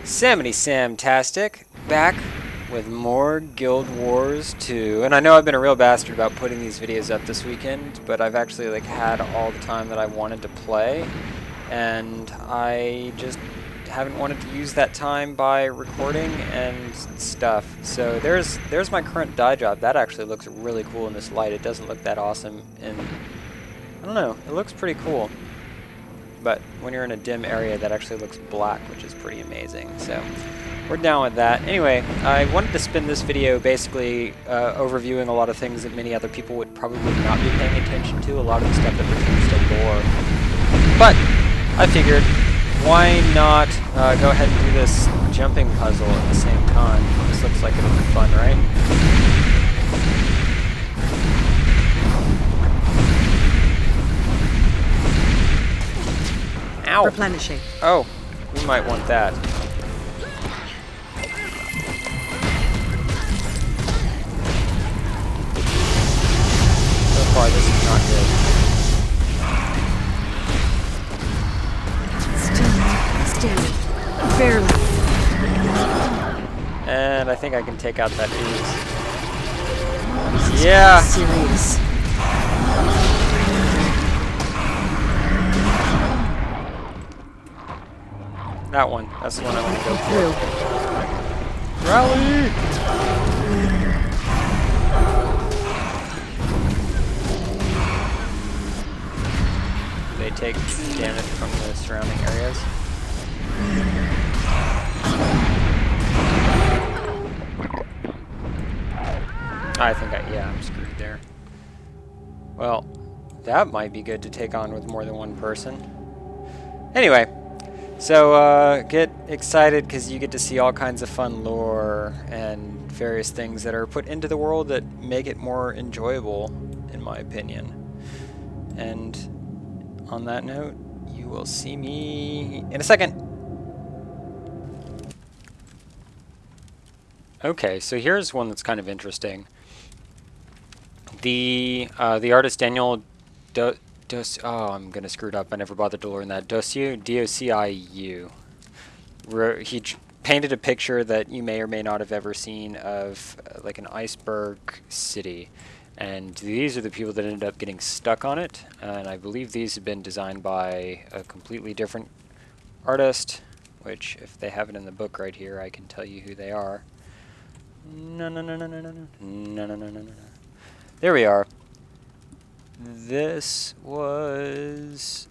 Samity Samtastic, back with more Guild Wars 2. And I know I've been a real bastard about putting these videos up this weekend, but I've actually like had all the time that I wanted to play, and I just haven't wanted to use that time by recording and stuff. So there's my current dye job. That actually looks really cool in this light. It doesn't look that awesome, and I don't know, it looks pretty cool. But when you're in a dim area, that actually looks black, which is pretty amazing. So we're down with that. Anyway, I wanted to spend this video basically overviewing a lot of things that many other people would probably not be paying attention to, a lot of the stuff that pertains to lore. But I figured, why not go ahead and do this jumping puzzle at the same time? This looks like it'll be fun, right? Ow. Replenishing. Oh, we might want that. So far, this is not good. Still. Barely. And I think I can take out that ooze. Yeah! Serious. That one. That's the one I want to go Through. for. Rally! They take damage from the surrounding areas. I think yeah, I'm screwed there. Well, that might be good to take on with more than one person. Anyway. So, get excited because you get to see all kinds of fun lore and various things that are put into the world that make it more enjoyable, in my opinion. And on that note, you will see me in a second. Okay, so here's one that's kind of interesting. The artist Daniel oh, I'm gonna screw it up. I never bothered to learn that. D-O-C-I-U. He painted a picture that you may or may not have ever seen of like an iceberg city. And these are the people that ended up getting stuck on it. And I believe these have been designed by a completely different artist, which if they have it in the book right here, I can tell you who they are. No. There we are. This was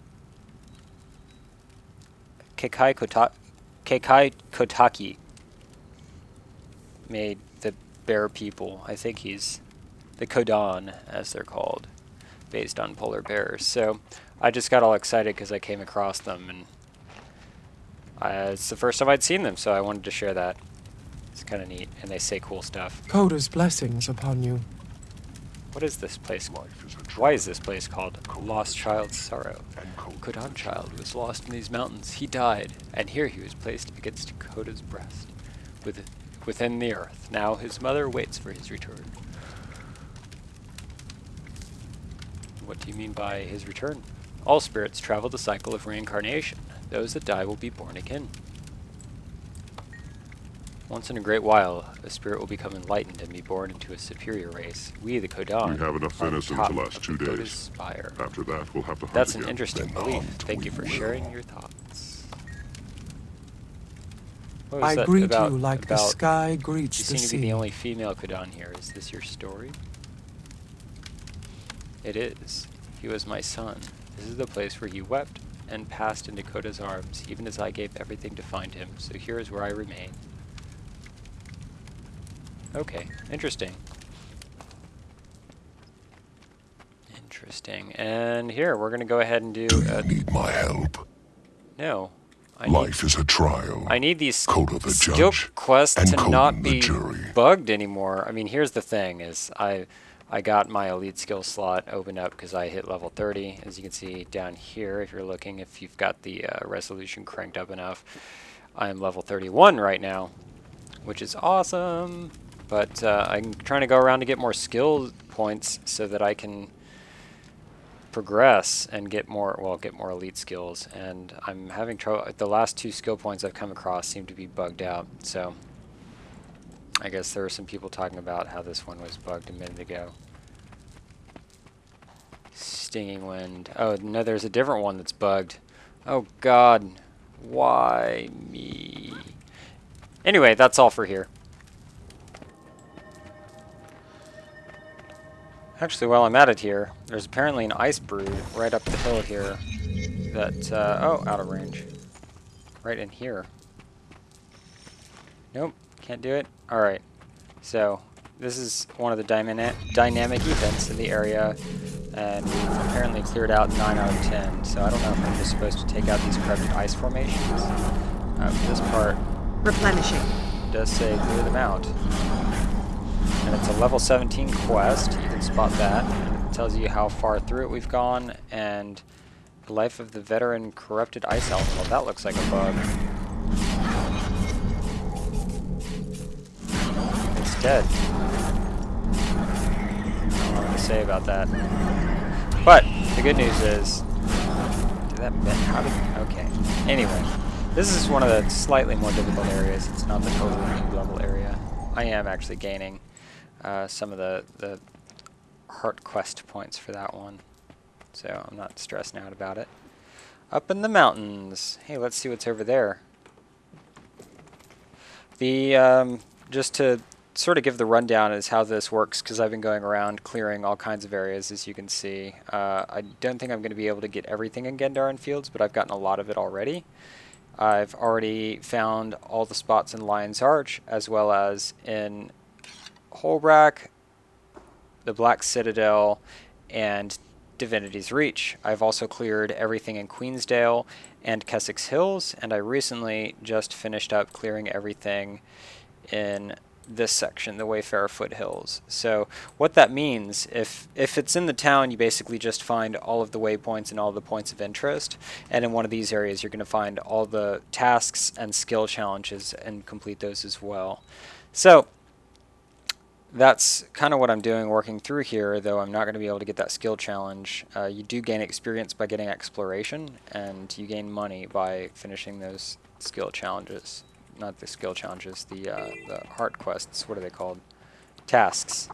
Keikai Kotaki made the bear people. I think he's the Kodan, as they're called, based on polar bears. So I just got all excited because I came across them, and it's the first time I'd seen them, so I wanted to share that. It's kind of neat, and they say cool stuff. Koda's blessings upon you. What is this place called? Why is this place called Lost Child's Sorrow? Kodan child was lost in these mountains. He died, and here he was placed against Koda's breast, within the earth. Now his mother waits for his return. What do you mean by his return? All spirits travel the cycle of reincarnation. Those that die will be born again. Once in a great while, a spirit will become enlightened and be born into a superior race. We, the Kodan, We have enough venison to last 2 days. Spire. After that, we'll have to hunt That's again. an interesting Then belief. hunt Thank we you for will. sharing your thoughts. What was I that greet about, you like the about sky greets you the seem to be the sea. only female Kodan here. Is this your story? It is. He was my son. This is the place where he wept and passed into Koda's arms, even as I gave everything to find him. So here is where I remain. Okay, interesting. Interesting. And here, we're going to go ahead and do... Do you need my help? No. Life is a trial. I need these Koda the skill judge, quests and to Kodan not the be jury. bugged anymore. I mean, here's the thing, is I got my elite skill slot opened up because I hit level 30. As you can see down here, if you're looking, if you've got the resolution cranked up enough, I'm level 31 right now, which is awesome. But I'm trying to go around to get more skill points so that I can progress and get more, well, get more elite skills. And I'm having trouble. The last 2 skill points I've come across seem to be bugged out. So I guess there were some people talking about how this one was bugged a minute ago. Stinging Wind. Oh, no, there's a different one that's bugged. Oh, God. Why me? Anyway, that's all for here. Actually, while I'm at it here, there's apparently an ice brood right up the hill here that, oh, out of range. Right in here. Nope, can't do it. Alright, so this is one of the dynamic events in the area, and we've apparently cleared out 9 out of 10, so I don't know if I'm just supposed to take out these corrupted ice formations. This part Replenishing. does say clear them out. And it's a level 17 quest, you can spot that, and it tells you how far through it we've gone, and the life of the veteran corrupted ice elemental. That looks like a bug. It's dead. I don't know what to say about that. But, the good news is, did that how did, okay. Anyway, this is one of the slightly more difficult areas. It's not the totally new level area. I am actually gaining some of the heart quest points for that one, so I'm not stressing out about it. Up in the mountains. Hey, let's see what's over there. The just to sort of give the rundown is how this works, because I've been going around clearing all kinds of areas, as you can see. I don't think I'm going to be able to get everything in Gendaran Fields, but I've gotten a lot of it already. I've already found all the spots in Lion's Arch, as well as in Holbrack, the Black Citadel, and Divinity's Reach. I've also cleared everything in Queensdale and Kessex Hills, and I recently just finished up clearing everything in this section, the Wayfarer Foothills. So what that means, if it's in the town, you basically just find all of the waypoints and all the points of interest, and in one of these areas you're going to find all the tasks and skill challenges and complete those as well. So that's kind of what I'm doing working through here, though I'm not going to be able to get that skill challenge. You do gain experience by getting exploration, and you gain money by finishing those skill challenges. Not the skill challenges, the heart quests. What are they called? Tasks.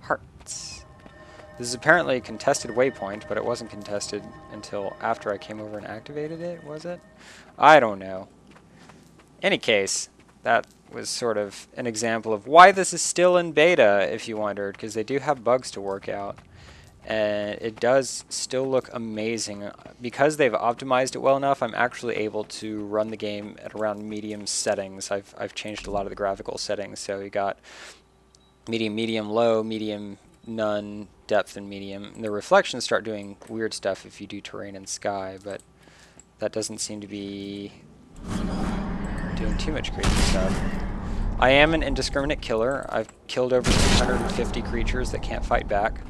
Hearts. This is apparently a contested waypoint, but it wasn't contested until after I came over and activated it, was it? I don't know. Any case, that was sort of an example of why this is still in beta, if you wondered, because they do have bugs to work out. And it does still look amazing. Because they've optimized it well enough, I'm actually able to run the game at around medium settings. I've changed a lot of the graphical settings, so you got medium, medium, low, medium, none, depth, and medium. And the reflections start doing weird stuff if you do terrain and sky, but that doesn't seem to be doing too much crazy stuff. I am an indiscriminate killer. I've killed over 650 creatures that can't fight back.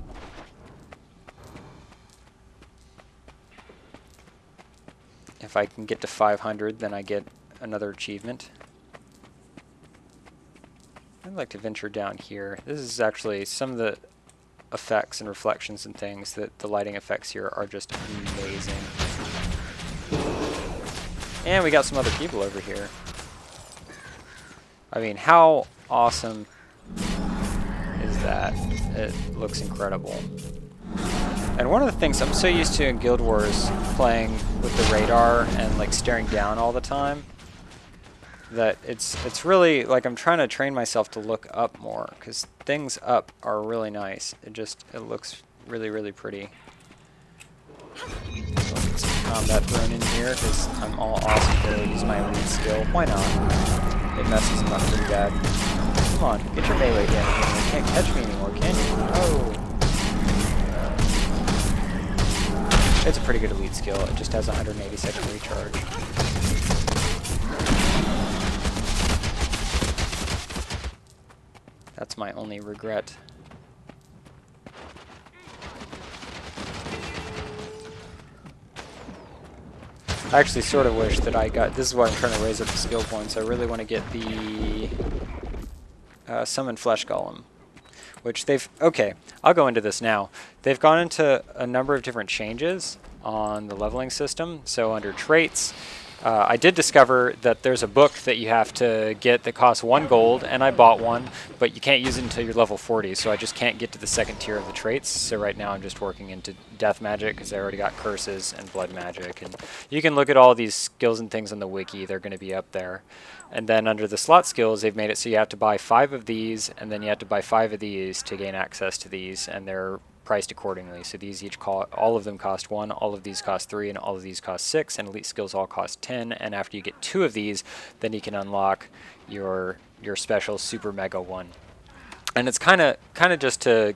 If I can get to 500, then I get another achievement. I'd like to venture down here. This is actually some of the effects and reflections and things that the lighting effects here are just amazing. And we got some other people over here. I mean, how awesome is that? It looks incredible. And one of the things I'm so used to in Guild Wars, playing with the radar and like staring down all the time, that it's really like I'm trying to train myself to look up more, because things up are really nice. It looks really, really pretty. Let's get some combat thrown in here, because I'm all awesome to use my elite skill. Why not? It messes them up pretty bad. Come on, get your melee down here. You can't catch me anymore, can you? Oh. It's a pretty good elite skill. It just has 180-second recharge. That's my only regret. I actually sort of wish that I got... This is why I'm trying to raise up the skill points. I really want to get the Summon Flesh Golem, which they've, okay, I'll go into this now. They've gone into a number of different changes on the leveling system. So under traits, I did discover that there's a book that you have to get that costs 1 gold, and I bought one, but you can't use it until you're level 40, so I just can't get to the second tier of the traits. So right now I'm just working into death magic because I already got curses and blood magic. And you can look at all these skills and things on the wiki, they're going to be up there. And then under the slot skills, they've made it so you have to buy 5 of these, and then you have to buy 5 of these to gain access to these, and they're priced accordingly. So these each all of them cost 1, all of these cost 3, and all of these cost 6, and elite skills all cost 10. And after you get 2 of these, then you can unlock your special super mega one. And it's kind of just to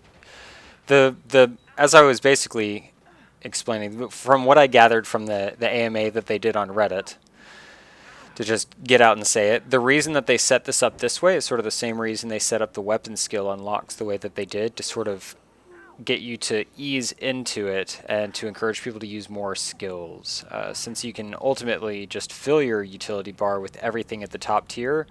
as I was basically explaining, from what I gathered from the AMA that they did on Reddit, to just get out and say it, the reason that they set this up this way is sort of the same reason they set up the weapon skill unlocks the way that they did, to sort of get you to ease into it and to encourage people to use more skills. Since you can ultimately just fill your utility bar with everything at the top tier,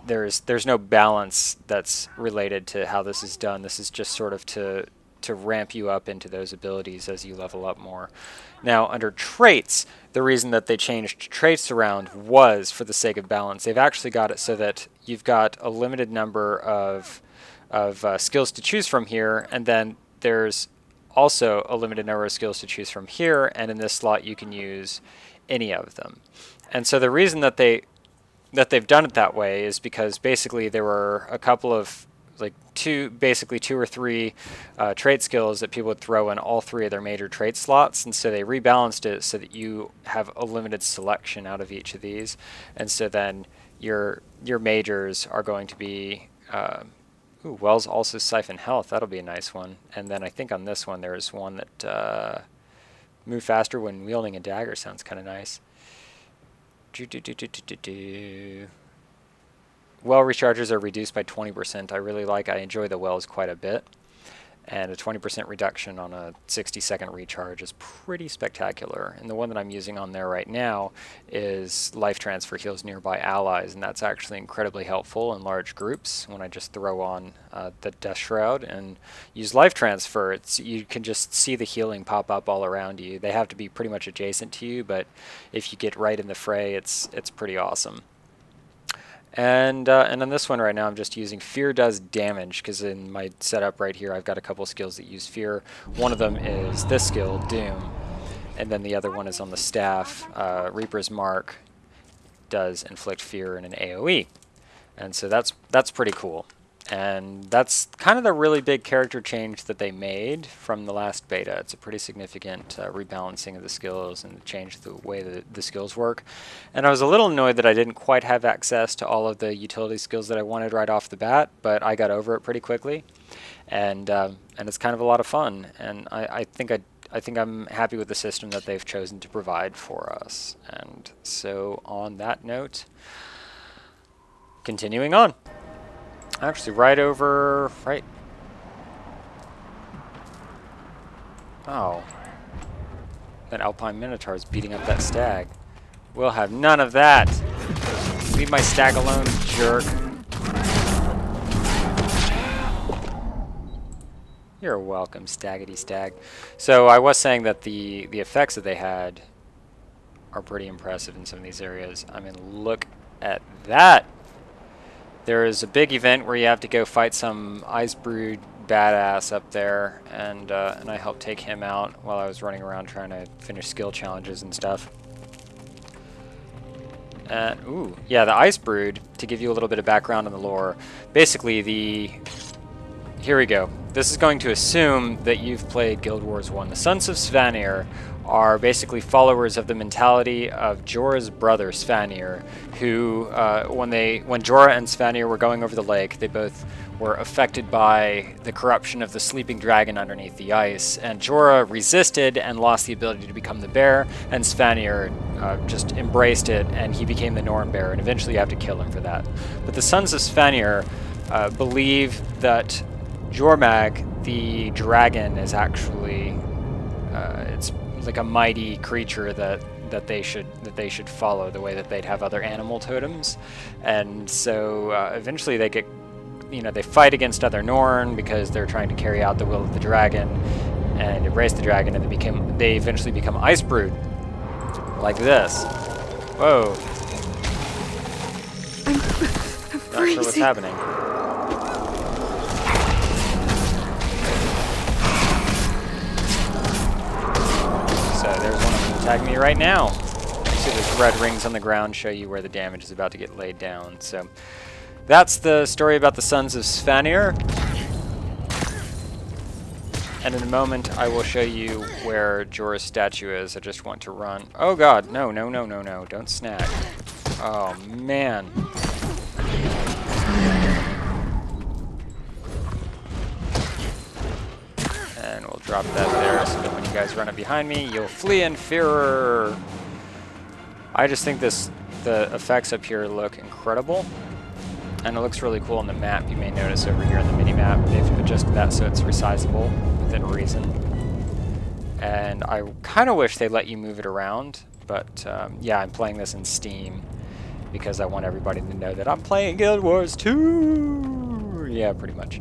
there's no balance that's related to how this is done. This is just sort of to ramp you up into those abilities as you level up more. Now under traits, the reason that they changed traits around was for the sake of balance. They've actually got it so that you've got a limited number of skills to choose from here, and then there's also a limited number of skills to choose from here, and in this slot you can use any of them. And so the reason that they've done it that way is because basically there were a couple of basically two or three trait skills that people would throw in all 3 of their major trait slots, and so they rebalanced it so that you have a limited selection out of each of these. And so then your majors are going to be ooh, Wells also siphon health. That'll be a nice one. And then I think on this one there's one that move faster when wielding a dagger. Sounds kind of nice. Well recharges are reduced by 20%. I enjoy the wells quite a bit. And a 20% reduction on a 60-second recharge is pretty spectacular. And the one that I'm using on there right now is life transfer heals nearby allies, and that's actually incredibly helpful in large groups. When I just throw on the Death Shroud and use life transfer, you can just see the healing pop up all around you. They have to be pretty much adjacent to you, but if you get right in the fray, it's pretty awesome. And on this one right now, I'm just using Fear does damage, because in my setup right here, I've got a couple skills that use Fear. One of them is this skill, Doom, and then the other one is on the staff. Reaper's Mark does inflict fear in an AoE, and so that's pretty cool. And that's kind of the really big character change that they made from the last beta. It's a pretty significant rebalancing of the skills and change the way that the skills work. And I was a little annoyed that I didn't quite have access to all of the utility skills that I wanted right off the bat, but I got over it pretty quickly. And it's kind of a lot of fun. And I think I'm happy with the system that they've chosen to provide for us. And so on that note, continuing on. Actually, right. Oh. That Alpine Minotaur is beating up that stag. We'll have none of that. Leave my stag alone, jerk. You're welcome, staggity stag. So I was saying that the effects that they had are pretty impressive in some of these areas. I mean, look at that. There is a big event where you have to go fight some Ice Brood badass up there, and I helped take him out while I was running around trying to finish skill challenges and stuff. And ooh, yeah, the Ice Brood, to give you a little bit of background on the lore, basically here we go. This is going to assume that you've played Guild Wars 1. The Sons of Svanir are basically followers of the mentality of Jorah's brother Svanir, who, when Jorah and Svanir were going over the lake, they both were affected by the corruption of the sleeping dragon underneath the ice, and Jorah resisted and lost the ability to become the bear, and Svanir just embraced it, and he became the Norn bear, and eventually you have to kill him for that. But the Sons of Svanir believe that Jormag, the dragon, is actually it's like a mighty creature that they should follow, the way that they'd have other animal totems. And so eventually they get you know, they fight against other Norn because they're trying to carry out the will of the dragon and erase the dragon, and they eventually become ice brood, like this. Whoa. I'm Not sure what's happening. So there's one of them attacking me right now. You see those red rings on the ground show you where the damage is about to get laid down. So that's the story about the Sons of Svanir. And in a moment I will show you where Jorah's statue is. I just want to run. Oh god, no, no, no, no, no. Don't snag. Oh man. And we'll drop that there so that when you guys run up behind me, you'll flee in fear. I just think the effects up here look incredible. And it looks really cool on the map. You may notice over here on the mini-map, they've adjusted that so it's resizable within reason. And I kind of wish they let you move it around, but yeah, I'm playing this in Steam because I want everybody to know that I'm playing Guild Wars 2! Yeah, pretty much.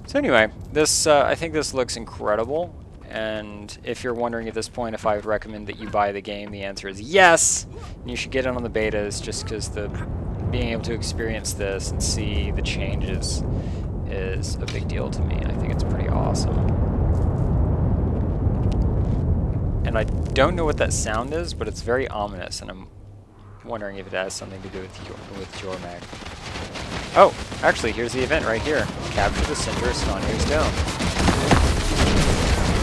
So anyway, this I think this looks incredible, and if you're wondering at this point if I would recommend that you buy the game, the answer is yes! And you should get it on the betas just because being able to experience this and see the changes is a big deal to me. I think it's pretty awesome. And I don't know what that sound is, but it's very ominous, and I'm wondering if it has something to do with Jormag. Oh, actually, here's the event right here. Capture the Centaur of Svanir's Dome.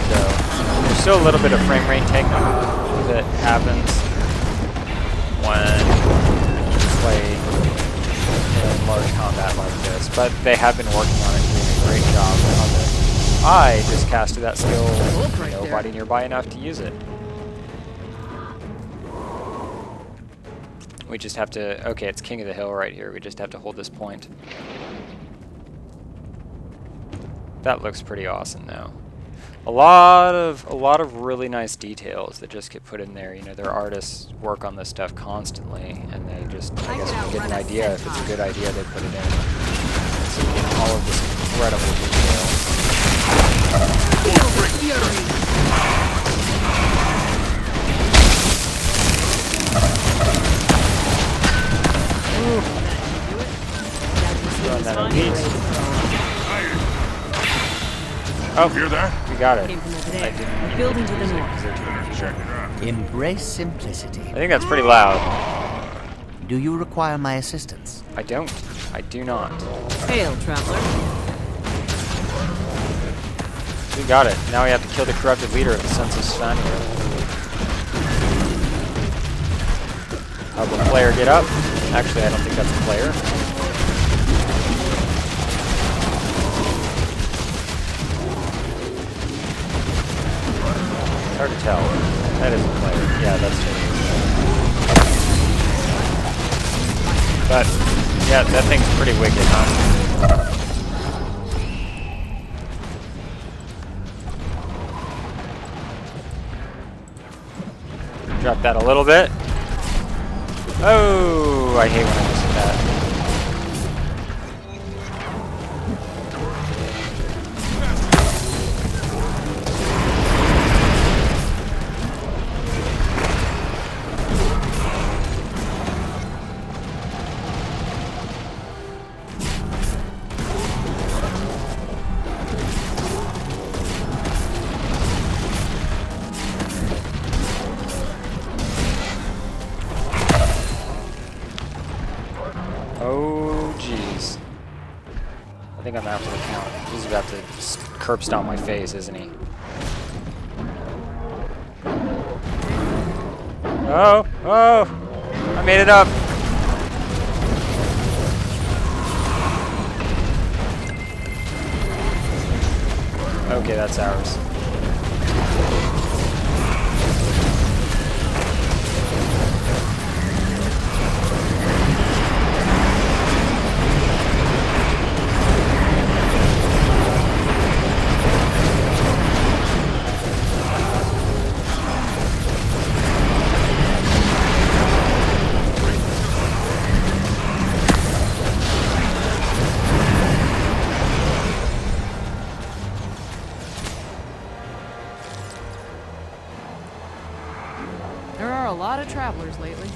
So, there's still a little bit of frame rate take that happens when you play in large combat like this, but they have been working on it and doing a great job of it. I just casted that skill with nobody nearby enough to use it. We just have to, okay, it's King of the Hill right here. We just have to hold this point. That looks pretty awesome though. A lot of really nice details that just get put in there. You know, their artists work on this stuff constantly, and they just, I guess, when you get an idea, if it's a good idea, they put it in. So you get all of this incredible detail. Feel the fury. Run that elite. Oh, Hear that? we got it. Came from over I there. didn't A building to the use it north. 'cause they're too confusing. Embrace simplicity. I think that's pretty loud. Do you require my assistance? I don't. I do not. Hail, traveler. We got it. Now we have to kill the corrupted leader of the Sons of Svanir. How will the player get up? Actually, I don't think that's a player. It's hard to tell. That is a player. Yeah, that's Chinese. But, yeah, that thing's pretty wicked, huh? Drop that a little bit. Oh, I hate when I miss that. Oh, jeez. I think I'm after the count. He's about to just curb stomp my face, isn't he? Oh! Oh! I made it up! Okay, that's ours. a lot of travelers lately.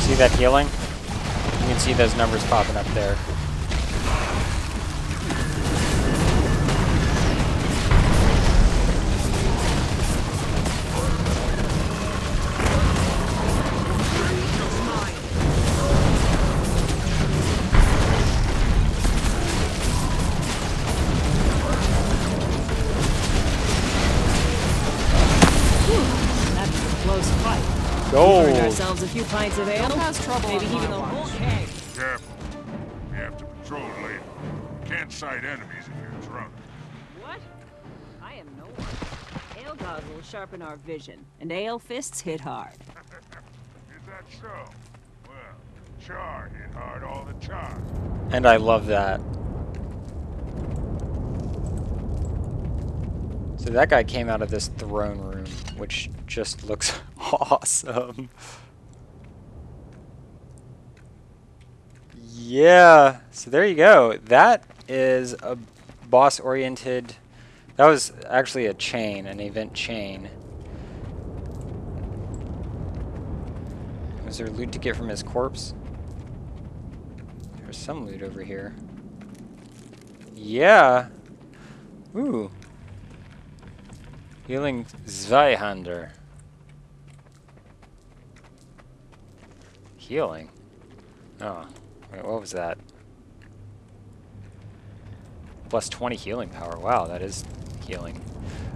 See that healing? You can see those numbers popping up there. close fight. Gold. Earned ourselves a few pints of ale. Maybe even a whole keg. Careful. We have to patrol later. Can't sight enemies if you're drunk. What? I am no one. Ale goggles sharpen our vision, and ale fists hit hard. Is that so? Well, Char hit hard all the time. And I love that. So that guy came out of this throne room, which just looks awesome. Yeah, so there you go. That is a boss-oriented... That was actually a chain, an event chain. Was there loot to get from his corpse? There's some loot over here. Yeah. Ooh. Healing Zweihander. Healing? Oh. Wait, what was that? Plus 20 healing power. Wow, that is healing.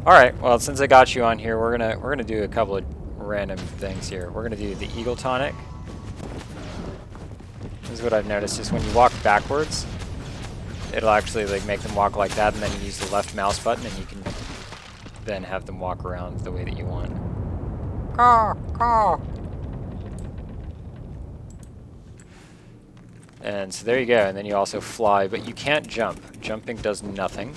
Alright, well since I got you on here, we're gonna do a couple of random things here. We're gonna do the Eagle Tonic. This is what I've noticed is when you walk backwards, it'll actually like make them walk like that, and then you use the left mouse button and you can then have them walk around the way that you want. Caw, caw. And so there you go, and then you also fly, but you can't jump. Jumping does nothing.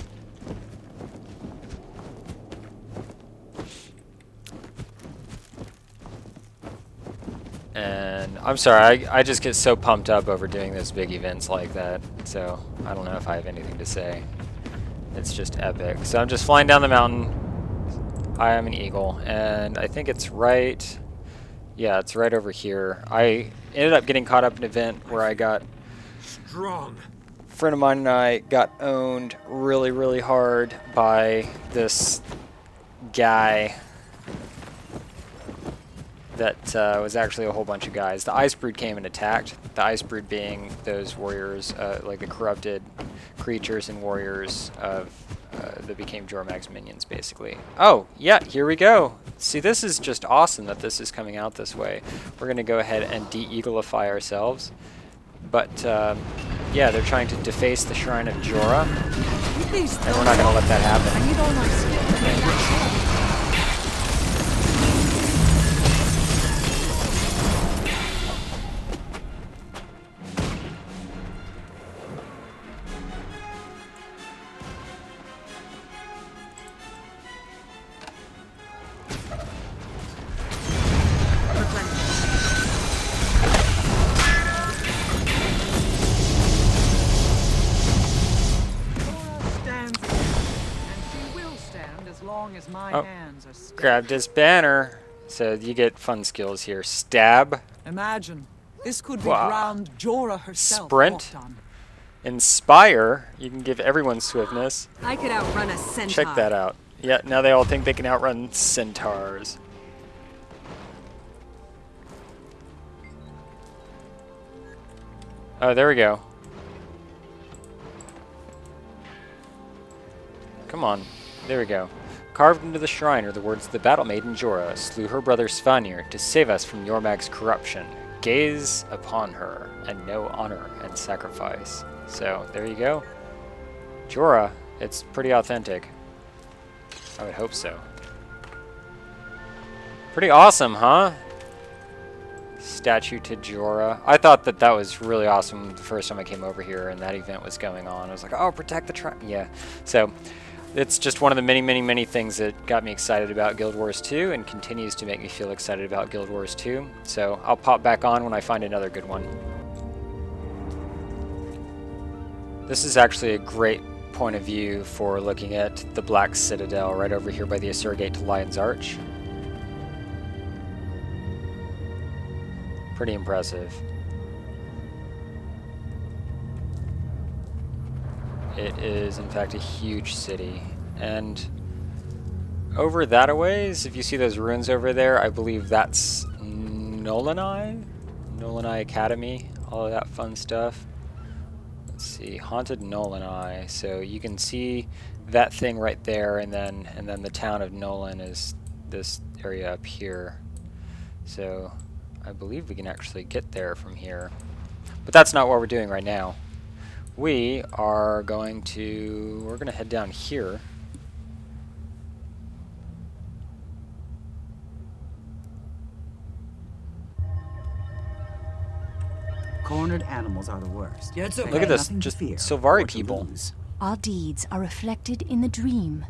And I'm sorry, I just get so pumped up over doing those big events like that, so I don't know if I have anything to say. It's just epic. So I'm just flying down the mountain. I am an eagle, and I think it's right... Yeah, it's right over here. I ended up getting caught up in an event where I got... Strong. A friend of mine and I got owned really, really hard by this guy that was actually a whole bunch of guys. The Ice Brood came and attacked. The Ice Brood being those warriors, like the corrupted creatures and warriors of that became Jormag's minions, basically. Oh, yeah, here we go. See, this is just awesome that this is coming out this way. We're going to go ahead and de-eaglify ourselves. But, yeah, they're trying to deface the Shrine of Jorah, and we're not going to let that happen. As my hands are still. Grabbed his banner. So you get fun skills here. Stab. Imagine, this could be Wow. ground Jorah herself. Sprint. walked on. Inspire. You can give everyone swiftness. I could outrun a centaur. Check that out. Yeah, now they all think they can outrun centaurs. Oh, there we go. Come on. There we go. Carved into the shrine are the words the battle maiden Jorah slew her brother Svanir to save us from Jormag's corruption. Gaze upon her and know honor and sacrifice. So, there you go. Jorah, it's pretty authentic. I would hope so. Pretty awesome, huh? Statue to Jorah. I thought that that was really awesome the first time I came over here and that event was going on. I was like, oh, protect the shrine. Yeah. So, it's just one of the many, many, many things that got me excited about Guild Wars 2 and continues to make me feel excited about Guild Wars 2. So I'll pop back on when I find another good one. This is actually a great point of view for looking at the Black Citadel right over here by the Asur Gate to Lion's Arch. Pretty impressive. It is, in fact, a huge city. And over that a ways, if you see those ruins over there, I believe that's Nolanai? Nolanai Academy, all of that fun stuff. Let's see, Haunted Nolanai. So you can see that thing right there, and then the town of Nolan is this area up here. So I believe we can actually get there from here. But that's not what we're doing right now. We're going to head down here. Cornered animals are the worst. Yeah, it's okay. Look at this, Nothing to just fear Sylvari or to people. lose. Our deeds are reflected in the dream.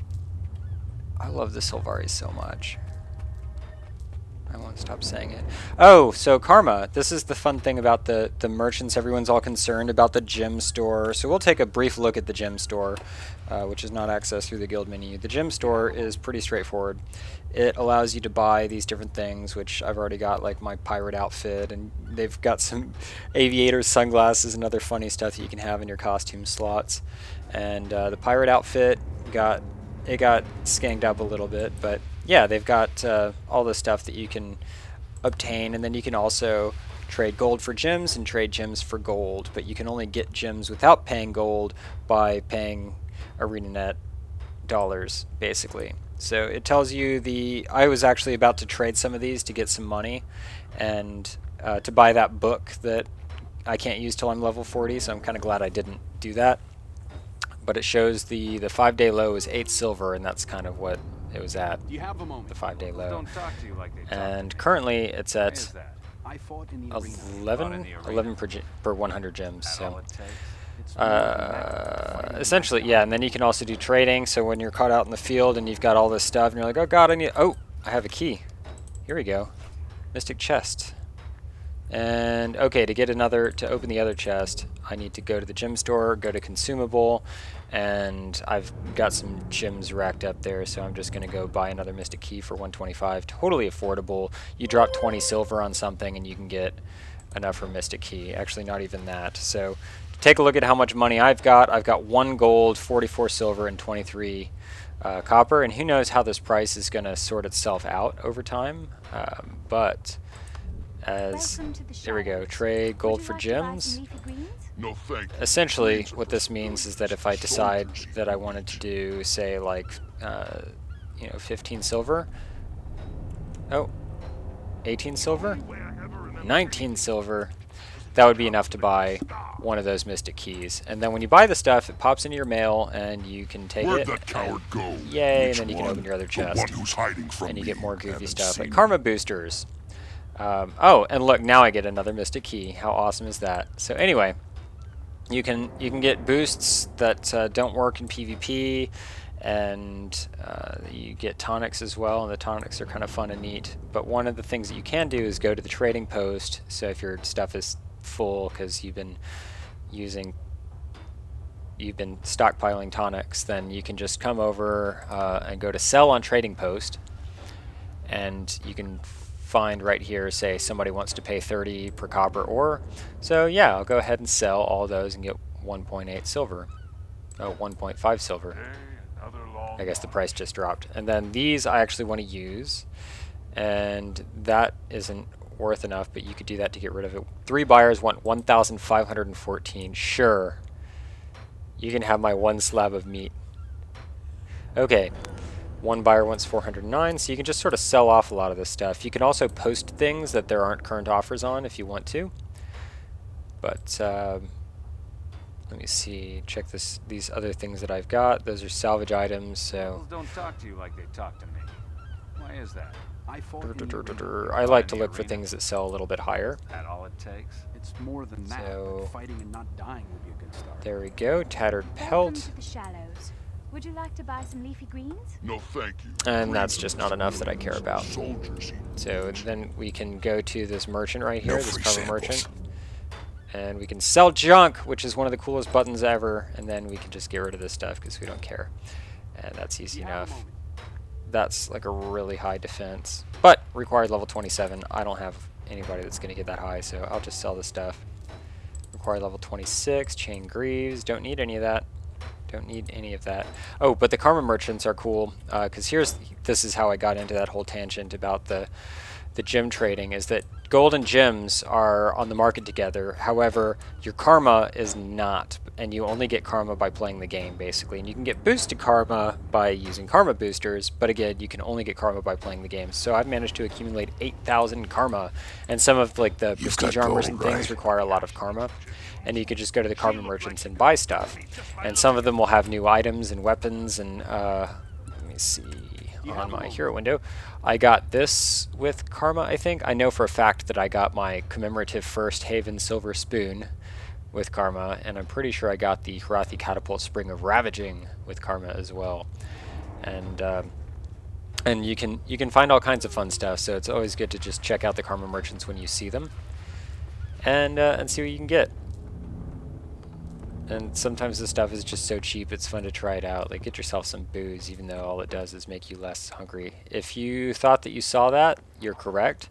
I love the Sylvari so much. I won't stop saying it. Oh, so Karma. This is the fun thing about the merchants. Everyone's all concerned about the gem store. So we'll take a brief look at the gem store, which is not accessed through the guild menu. The gem store is pretty straightforward. It allows you to buy these different things, which I've already got, like my pirate outfit, and they've got some aviator sunglasses and other funny stuff that you can have in your costume slots. And the pirate outfit got skanked up a little bit, but yeah, they've got all the stuff that you can obtain, and then you can also trade gold for gems and trade gems for gold, but you can only get gems without paying gold by paying ArenaNet dollars, basically. So it tells you I was actually about to trade some of these to get some money and to buy that book that I can't use till I'm level 40, so I'm kind of glad I didn't do that. But it shows the 5-day low is 8 silver, and that's kind of what it was at, You have a moment. the 5-day low. Don't talk to you like they talk to And me. currently it's Why at is that? I fought in the arena. 11 per 100 gems. That's So all it takes. It's more than that. Fighting essentially, is yeah, and then you can also do trading. So when you're caught out in the field and you've got all this stuff and you're like, oh god, I have a key. Here we go. Mystic chest. And okay, to open the other chest, I need to go to the gem store, go to consumable, and I've got some gems racked up there, so I'm just going to go buy another mystic key for 125. Totally affordable. You drop 20 silver on something and you can get enough for mystic key. Actually, not even that. So take a look at how much money I've got. I've got 1 gold, 44 silver, and 23 copper, and who knows how this price is going to sort itself out over time, but there we go, trade gold for gems. No thank you. Essentially what this means is that if I decide that I wanted to do, say, like 15 silver, 18 silver, 19 silver, that would be enough to buy one of those mystic keys. And then when you buy the stuff, it pops into your mail and you can take Where'd it, that coward go? yay, Which and then you can one? open your other The chest one who's hiding from and you me. get more goofy Haven't stuff seen like him. karma boosters. Oh, and look, now I get another mystic key. How awesome is that? So anyway, you can get boosts that don't work in PvP, and you get tonics as well, and the tonics are kind of fun and neat. But one of the things that you can do is go to the trading post. So if your stuff is full because you've been stockpiling tonics, then you can just come over and go to sell on trading post, and you can find right here, say somebody wants to pay 30 per copper ore. So yeah, I'll go ahead and sell all those and get 1.8 silver. Oh, 1.5 silver. I guess the price just dropped. And then these I actually want to use, and that isn't worth enough, but you could do that to get rid of it. 3 buyers want 1,514. Sure. You can have my 1 slab of meat. Okay. 1 buyer wants 409, so you can just sort of sell off a lot of this stuff. You can also post things that there aren't current offers on if you want to. But let me see, check these other things that I've got. Those are salvage items, so Don't talk to you like they talk to me. Why is that? I fought in the arena. I like to In the look for arena. things that sell a little bit higher. That all it takes? It's more than that. So- But fighting and not dying would be a good start. There we go, tattered Welcome pelt. to the shallows. Would you like to buy some leafy greens? No thank you. And that's just not enough that I care about. Soldiers. So then we can go to this merchant right here, No this free karma samples. merchant. And we can sell junk, which is one of the coolest buttons ever, and then we can just get rid of this stuff because we don't care. And that's easy enough. That's like a really high defense, but required level 27. I don't have anybody that's going to get that high, so I'll just sell this stuff. Required level 26, chain greaves, don't need any of that. Don't need any of that. Oh, but the karma merchants are cool, because this is how I got into that whole tangent about the the gem trading is that gold and gems are on the market together. However, your karma is not, and you only get karma by playing the game, basically. And you can get boosted karma by using karma boosters, but again, you can only get karma by playing the game. So I've managed to accumulate 8,000 karma, and some of like the prestige armors and things require a lot of karma. And you could just go to the karma merchants and buy stuff. And some of them will have new items and weapons, and let me see, on my hero window. I got this with karma, I think. I know for a fact that I got my commemorative first Haven silver spoon with karma, and I'm pretty sure I got the Harathi catapult spring of ravaging with karma as well. And you can find all kinds of fun stuff, so it's always good to just check out the karma merchants when you see them, and see what you can get. And sometimes this stuff is just so cheap, it's fun to try it out. Like, get yourself some booze, even though all it does is make you less hungry. If you thought that you saw that, you're correct.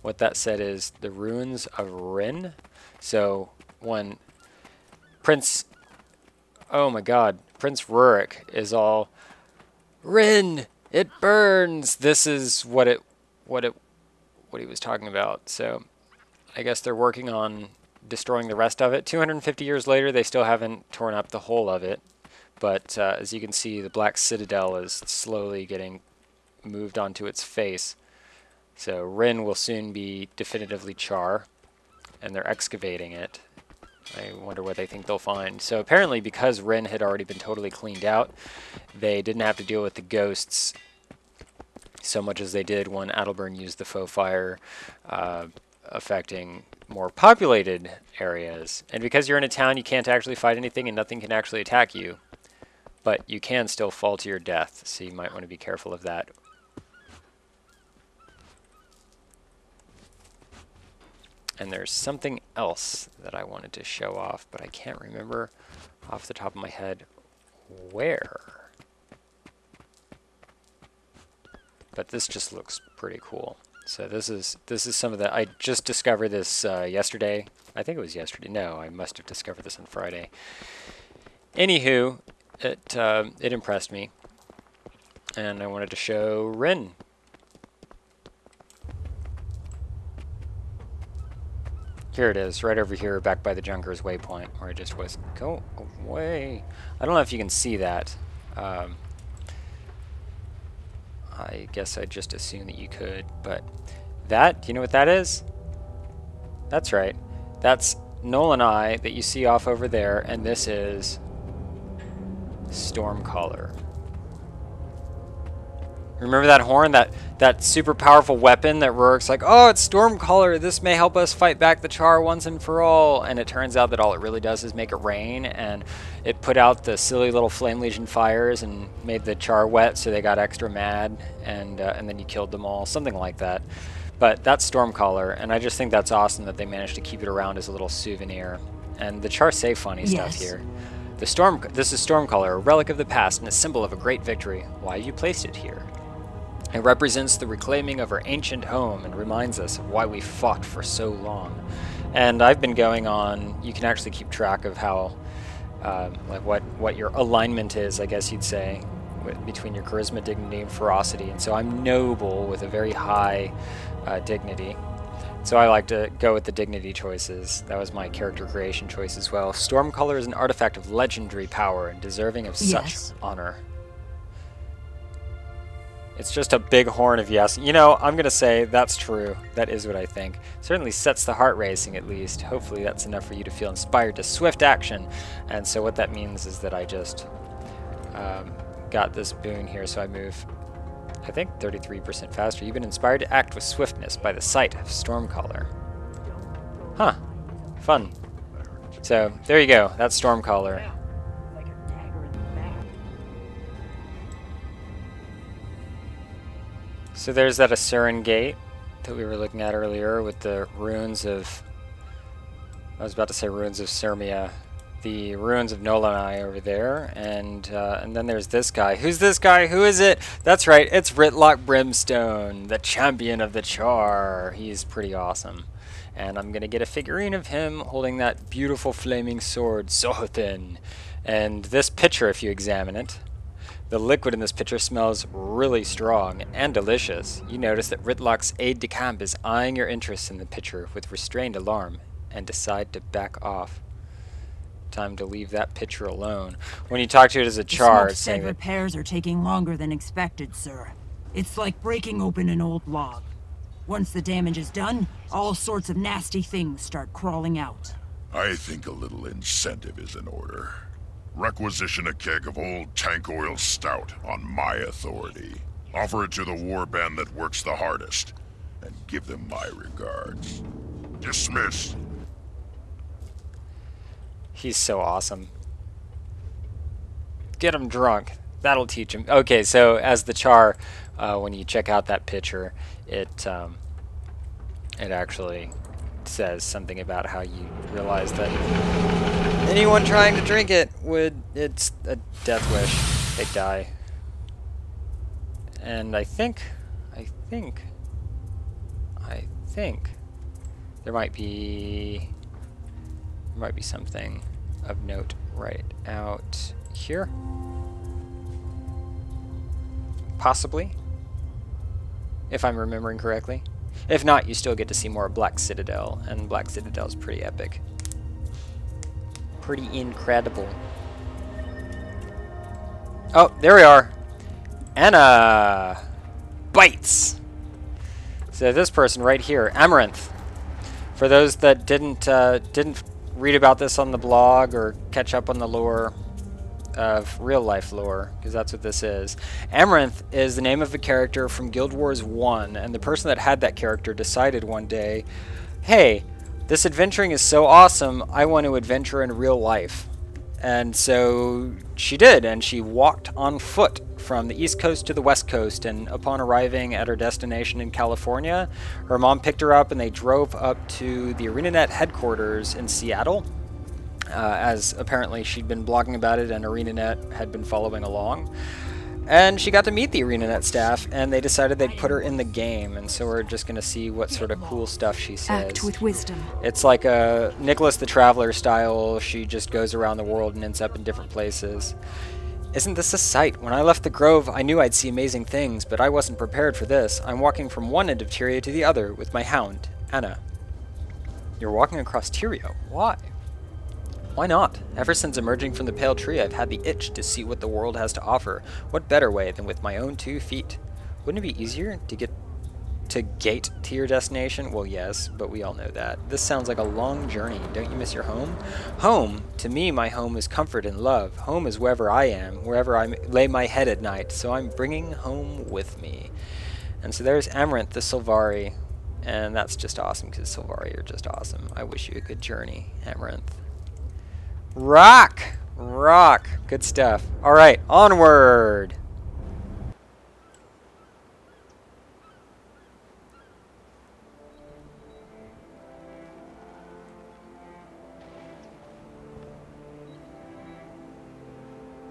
What that said is the ruins of Rin. So when Prince, oh my God, Prince Rurik is all, Rin, it burns. This is what he was talking about. So I guess they're working on destroying the rest of it. 250 years later, they still haven't torn up the whole of it, but as you can see, the Black Citadel is slowly getting moved onto its face. So Rin will soon be definitively Char, and they're excavating it. I wonder what they think they'll find. So apparently, because Rin had already been totally cleaned out, they didn't have to deal with the ghosts so much as they did when Adelburn used the faux fire, affecting more populated areas. And because you're in a town, you can't actually fight anything and nothing can actually attack you, but you can still fall to your death, so you might want to be careful of that. And there's something else that I wanted to show off, but I can't remember off the top of my head where. But this just looks pretty cool. So this is some of the, I just discovered this yesterday. I think it was yesterday. No, I must have discovered this on Friday. Anywho, it impressed me, and I wanted to show Rin. Here it is, right over here, back by the Junker's waypoint, where I just was. Go away. I don't know if you can see that. I guess I just assumed that you could, but that, do you know what that is? That's right. That's Nolan Eye that you see off over there, and this is Stormcaller. Remember that horn, that super powerful weapon that Rurik's like, oh, it's Stormcaller, this may help us fight back the Char once and for all. And it turns out that all it really does is make it rain, and it put out the silly little Flame Legion fires and made the Char wet, so they got extra mad, and then you killed them all, something like that. But that's Stormcaller, and I just think that's awesome that they managed to keep it around as a little souvenir. And the Char say funny stuff here. This is Stormcaller, a relic of the past and a symbol of a great victory. Why have you placed it here? It represents the reclaiming of our ancient home and reminds us of why we fought for so long. And I've been going on, you can actually keep track of how, like what your alignment is, I guess you'd say, between your charisma, dignity, and ferocity. And so I'm noble with a very high dignity. So I like to go with the dignity choices. That was my character creation choice as well. Stormcaller is an artifact of legendary power and deserving of such honor. It's just a big horn of yes. You know, I'm going to say that's true. That is what I think. Certainly sets the heart racing, at least. Hopefully that's enough for you to feel inspired to swift action. And so what that means is that I just got this boon here, so I move, I think, 33% faster. You've been inspired to act with swiftness by the sight of Stormcaller. Huh. Fun. So, there you go. That's Stormcaller. So there's that Asuran gate that we were looking at earlier with the ruins of, I was about to say ruins of Sirmia, the ruins of Nolanai over there, and then there's this guy. Who's this guy? Who is it? That's right, it's Ritlock Brimstone, the champion of the Char. He's pretty awesome. And I'm going to get a figurine of him holding that beautiful flaming sword, Sohothin. And this picture, if you examine it, The liquid in this pitcher smells really strong and delicious. You notice that Ritlock's aide-de-camp is eyeing your interest in the pitcher with restrained alarm and decide to back off. Time to leave that pitcher alone. When you talk to it as a char, it's saying that repairs are taking longer than expected, sir. It's like breaking open an old log. Once the damage is done, all sorts of nasty things start crawling out. I think a little incentive is in order. Requisition a keg of old tank oil stout on my authority. Offer it to the warband that works the hardest, and give them my regards. Dismissed. he's so awesome. Get him drunk. That'll teach him. Okay, so as the char, when you check out that picture, it actually says something about how you realize that anyone trying to drink it it's a death wish. They die. And I think there might be something of note right out here. Possibly, if I'm remembering correctly. If not, you still get to see more Black Citadel, and Black Citadel is pretty epic. Pretty incredible. Oh, there we are. Anna bites. So this person right here, Amaranth. For those that didn't read about this on the blog or catch up on the lore of real life lore, because that's what this is. Amaranth is the name of a character from Guild Wars 1, and the person that had that character decided one day, hey, this adventuring is so awesome, I want to adventure in real life. And so she did, and she walked on foot from the East Coast to the West Coast, and upon arriving at her destination in California, her mom picked her up and they drove up to the ArenaNet headquarters in Seattle. As apparently she'd been blogging about it and ArenaNet had been following along. And she got to meet the ArenaNet staff, and they decided they'd put her in the game, and so we're just going to see what sort of cool stuff she says. Act with wisdom. It's like a Nicholas the Traveler style. She just goes around the world and ends up in different places. Isn't this a sight? When I left the Grove, I knew I'd see amazing things, but I wasn't prepared for this. I'm walking from one end of Tyria to the other with my hound, Anna. You're walking across Tyria? Why? Why not? Ever since emerging from the Pale Tree, I've had the itch to see what the world has to offer. What better way than with my own 2 feet? Wouldn't it be easier to gate to your destination? Well, yes, but we all know that. This sounds like a long journey. Don't you miss your home? Home? To me, my home is comfort and love. Home is wherever I am, wherever I lay my head at night, so I'm bringing home with me. And so there's Amaranth, the Sylvari, and that's just awesome, because Sylvari are just awesome. I wish you a good journey, Amaranth. Rock! Rock! Good stuff. Alright, onward!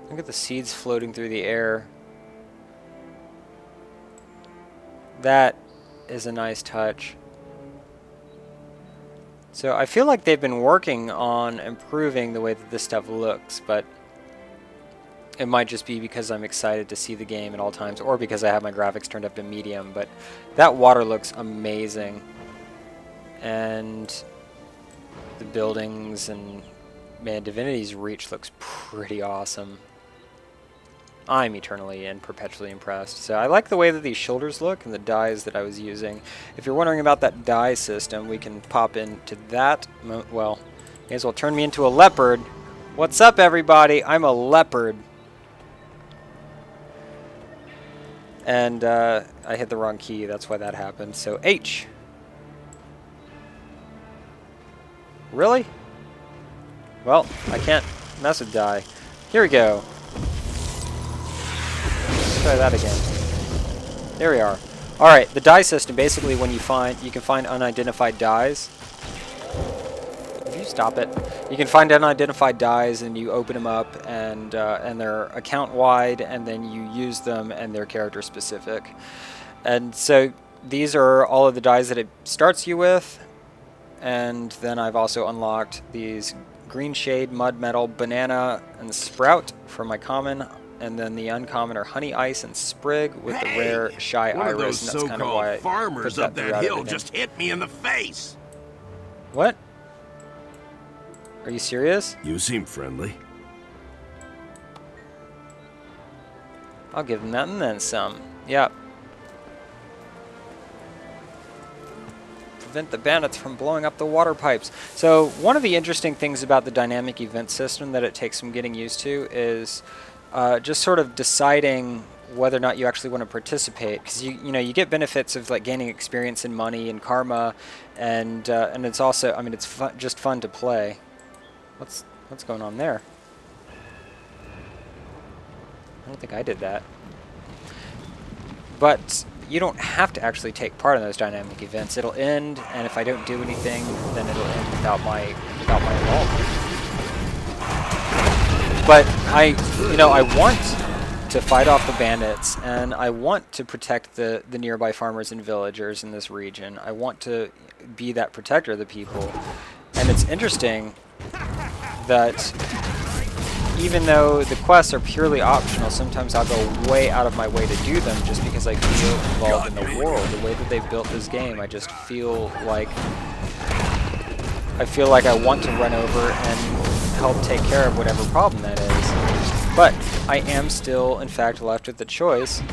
Look at the seeds floating through the air. That is a nice touch. So I feel like they've been working on improving the way that this stuff looks, but it might just be because I'm excited to see the game at all times, or because I have my graphics turned up to medium, but that water looks amazing. And the buildings and, man, Divinity's Reach looks pretty awesome. I'm eternally and perpetually impressed. So I like the way that these shoulders look and the dyes that I was using. If you're wondering about that dye system, we can pop into that. Well, may as well turn me into a leopard. What's up, everybody? I'm a leopard. And I hit the wrong key. That's why that happened. So H. Really? Well, I can't mess with dye. Here we go. Try that again. There we are. Alright, the dye system, basically when you can find unidentified dyes. Would you stop it? You can find unidentified dyes and you open them up and they're account wide, and then you use them and they're character specific. And so these are all of the dyes that it starts you with, and then I've also unlocked these Green Shade, Mud Metal, Banana, and Sprout for my common, and then the uncommon are honey ice and sprig with the rare shy one of iris, those and that's kind of why I so-called farmers put up that throughout hill everything. just hit me in the face. What? Are you serious? You seem friendly. I'll give them that and then some. Yep. Prevent the bandits from blowing up the water pipes. So one of the interesting things about the dynamic event system that it takes some getting used to is just sort of deciding whether or not you actually want to participate, because you know you get benefits of like gaining experience and money and karma, and it's also, I mean, it's just fun to play. What's going on there? I don't think I did that. But you don't have to actually take part in those dynamic events. It'll end, and if I don't do anything, then it'll end without my involvement. But I want to fight off the bandits, and I want to protect the nearby farmers and villagers in this region. I want to be that protector of the people. And it's interesting that even though the quests are purely optional, sometimes I'll go way out of my way to do them just because I feel involved in the world. The way that they've built this game, I just feel like I want to run over and help take care of whatever problem that is. But I am still, in fact, left with the choice to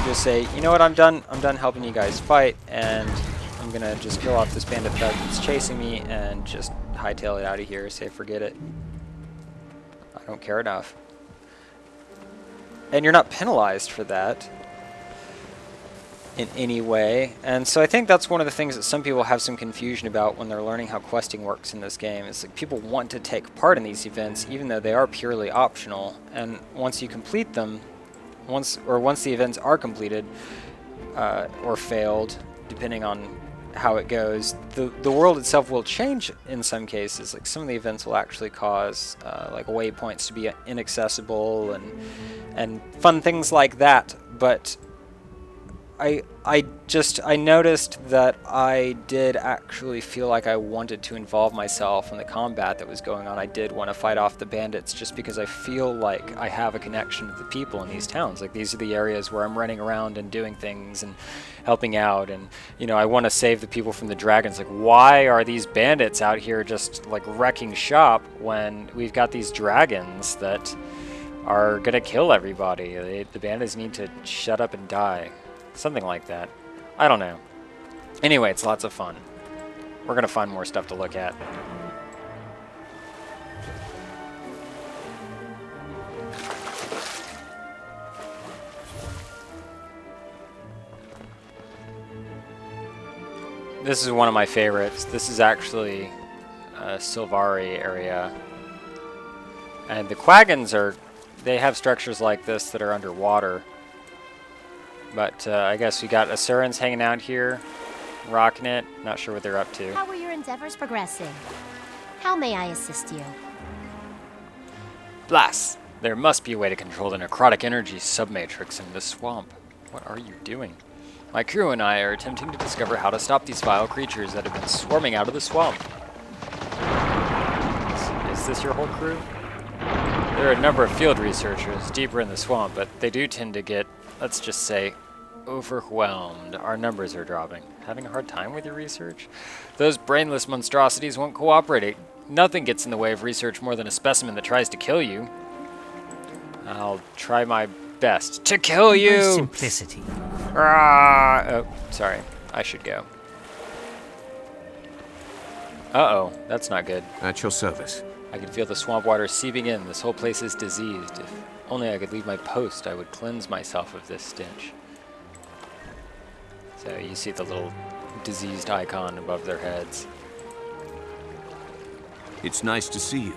just say, you know what, I'm done helping you guys fight, and I'm gonna just kill off this bandit thug that's chasing me and just hightail it out of here, say forget it. I don't care enough. And you're not penalized for that in any way. And so I think that's one of the things that some people have some confusion about when they're learning how questing works in this game. It's like people want to take part in these events even though they are purely optional. And once you complete them, once the events are completed or failed, depending on how it goes, the world itself will change in some cases. Like some of the events will actually cause like waypoints to be inaccessible and fun things like that. But I noticed that I did actually feel like I wanted to involve myself in the combat that was going on. I did want to fight off the bandits just because I feel like I have a connection to the people in these towns. Like these are the areas where I'm running around and doing things and helping out, and you know, I want to save the people from the dragons. Like, why are these bandits out here just like wrecking shop when we've got these dragons that are gonna kill everybody? The bandits need to shut up and die. Something like that. I don't know. Anyway, it's lots of fun. We're gonna find more stuff to look at. This is one of my favorites. This is actually a Sylvari area. And the Quagons they have structures like this that are underwater. But I guess we got Asurans hanging out here, rocking it. Not sure what they're up to. How are your endeavors progressing? How may I assist you? Blast! There must be a way to control the necrotic energy submatrix in this swamp. What are you doing? My crew and I are attempting to discover how to stop these vile creatures that have been swarming out of the swamp. Is this your whole crew? There are a number of field researchers deeper in the swamp, but they do tend to get, let's just say, overwhelmed. Our numbers are dropping. Having a hard time with your research? Those brainless monstrosities won't cooperate. Nothing gets in the way of research more than a specimen that tries to kill you. I'll try my best to kill you! Simplicity. Oh, sorry. I should go. Uh-oh. That's not good. At your service. I can feel the swamp water seeping in. This whole place is diseased. If only I could leave my post, I would cleanse myself of this stench. So you see the little diseased icon above their heads. It's nice to see you.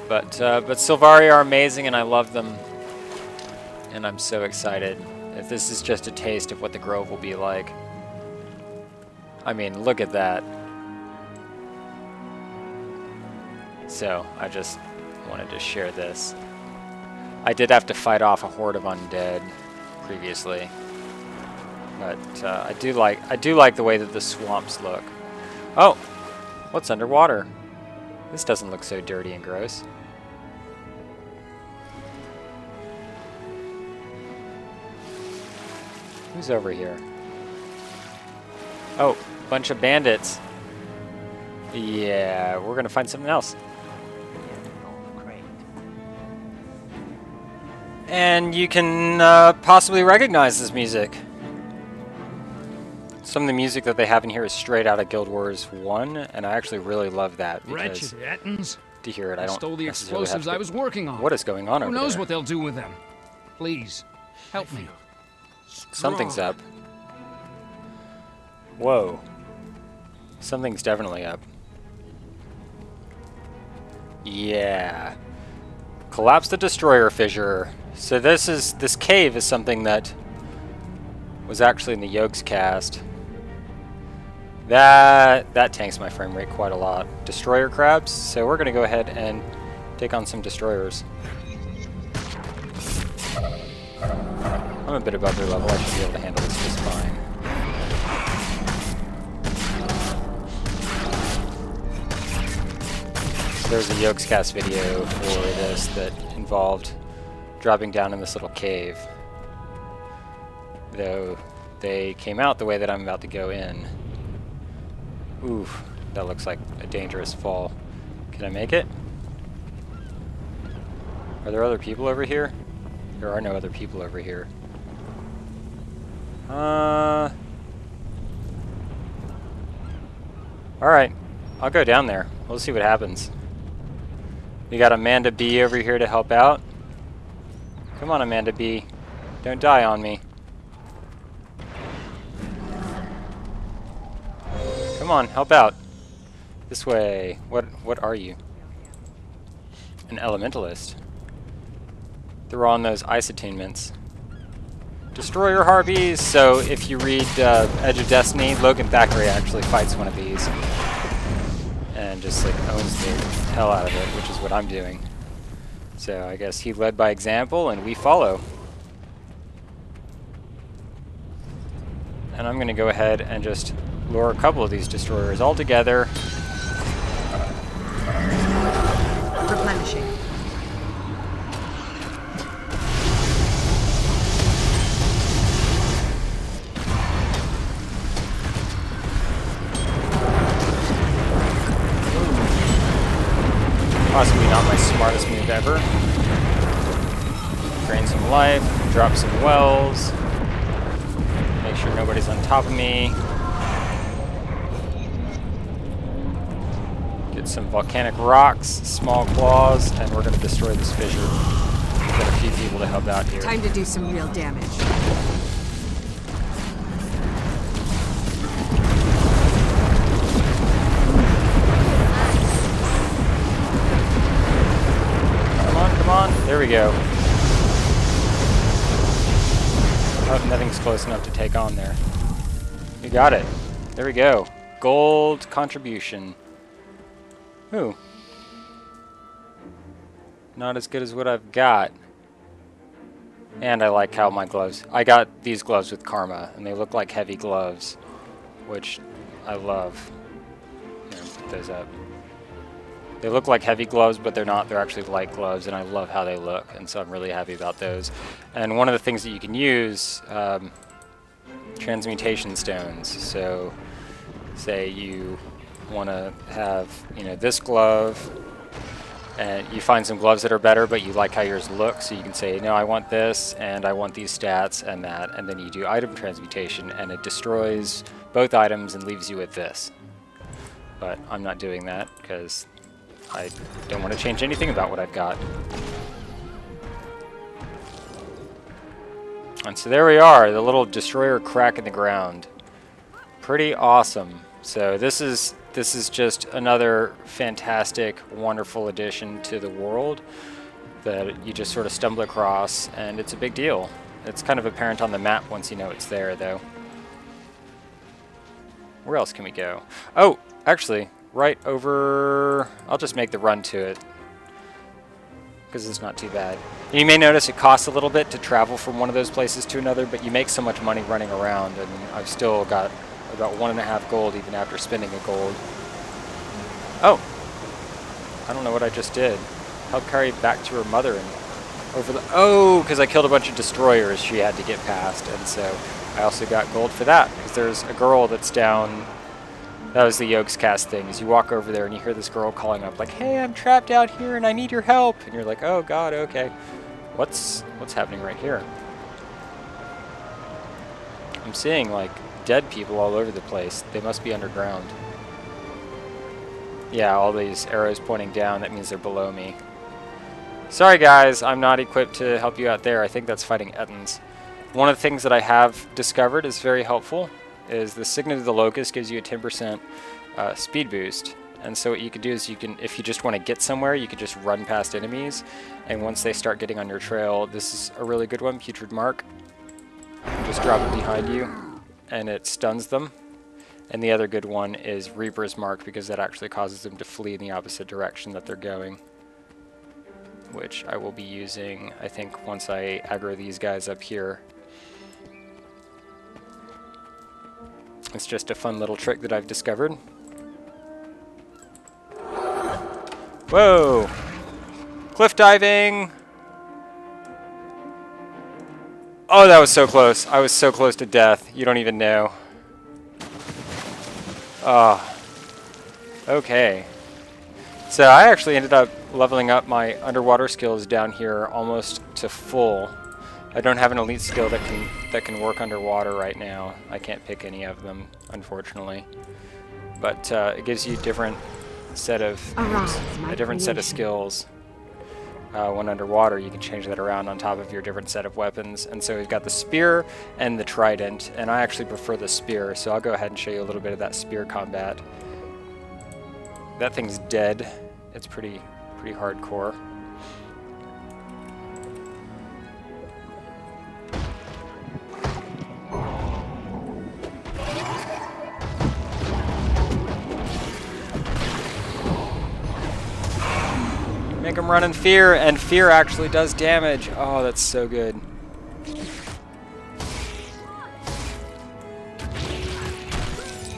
But Sylvari are amazing, and I love them. And I'm so excited. If this is just a taste of what the Grove will be like. I mean, look at that. So, I just wanted to share this. I did have to fight off a horde of undead previously. But I do like the way that the swamps look. Oh! What's underwater? This doesn't look so dirty and gross. Who's over here? Oh, bunch of bandits. Yeah, we're gonna find something else. And you can possibly recognize this music. Some of the music that they have in here is straight out of Guild Wars 1, and I actually really love that because to hear it, I don't stole the necessarily explosives have to, I was working on. What is going on over there? Who knows what they'll do with them? Please, help me. Something's up. Whoa. Something's definitely up. Yeah. Collapse the destroyer fissure. So this cave is something that was actually in the Yokes cast. That tanks my frame rate quite a lot. Destroyer crabs, so we're gonna go ahead and take on some destroyers. I'm a bit above their level, I should be able to handle this just fine. There's a Yokes cast video for this that involved dropping down in this little cave. Though they came out the way that I'm about to go in. Oof, that looks like a dangerous fall. Can I make it? Are there other people over here? There are no other people over here. Alright, I'll go down there. We'll see what happens. We got Amanda B over here to help out. Come on, Amanda B. Don't die on me. Come on, help out. This way. What are you? An elementalist. They're on those ice attunements. Destroyer harpies. So if you read Edge of Destiny, Logan Thackeray actually fights one of these and just like owns the hell out of it, which is what I'm doing. So I guess he led by example and we follow. And I'm going to go ahead and just lure a couple of these destroyers all together. Replenishing. Possibly not my smartest move ever. Drain some life, drop some wells, make sure nobody's on top of me. Get some volcanic rocks, small claws, and we're going to destroy this fissure. Get a few people to help out here. Time to do some real damage. Come on, there we go. Oh, nothing's close enough to take on there. You got it. There we go. Gold contribution. Ooh. Not as good as what I've got. And I like how my gloves... I got these gloves with Karma, and they look like heavy gloves, which I love. Here, put those up. They look like heavy gloves, but they're not. They're actually light gloves, and I love how they look, and so I'm really happy about those. And one of the things that you can use, transmutation stones. So, say you want to have, you know, this glove, and you find some gloves that are better, but you like how yours look, so you can say, no, I want this, and I want these stats, and that, and then you do item transmutation, and it destroys both items and leaves you with this. But I'm not doing that, because I don't want to change anything about what I've got. And so there we are, the little destroyer crack in the ground. Pretty awesome. So this is just another fantastic, wonderful addition to the world that you just sort of stumble across, and it's a big deal. It's kind of apparent on the map once you know it's there, though. Where else can we go? Oh, actually, right over... I'll just make the run to it, because it's not too bad. And you may notice it costs a little bit to travel from one of those places to another, but you make so much money running around, and I've still got about 1.5 gold even after spending a gold. Oh! I don't know what I just did. Help carry back to her mother and over the... Oh, because I killed a bunch of destroyers she had to get past. And so I also got gold for that. Because there's a girl that's down... That was the Yokes cast thing. Is you walk over there and you hear this girl calling up like, hey, I'm trapped out here and I need your help. And you're like, oh god, okay. What's happening right here? I'm seeing like dead people all over the place. They must be underground. Yeah, all these arrows pointing down, that means they're below me. Sorry guys, I'm not equipped to help you out there. I think that's fighting Ettins. One of the things that I have discovered is very helpful is the Signet of the Locust gives you a 10% speed boost. And so what you can do is you can, if you just want to get somewhere, you can just run past enemies. And once they start getting on your trail, this is a really good one, Putrid Mark. Just drop it behind you and it stuns them. And the other good one is Reaper's Mark, because that actually causes them to flee in the opposite direction that they're going. Which I will be using, I think, once I aggro these guys up here. It's just a fun little trick that I've discovered. Whoa! Cliff diving! Oh, that was so close. I was so close to death. You don't even know. Oh. Okay. So I actually ended up leveling up my underwater skills down here almost to full. I don't have an elite skill that can work underwater right now. I can't pick any of them, unfortunately. But it gives you a different set of skills. When underwater, you can change that around on top of your different set of weapons. And so we've got the spear and the trident, and I actually prefer the spear, so I'll go ahead and show you a little bit of that spear combat. That thing's dead. It's pretty hardcore. Make them run in fear, and fear actually does damage. Oh, that's so good.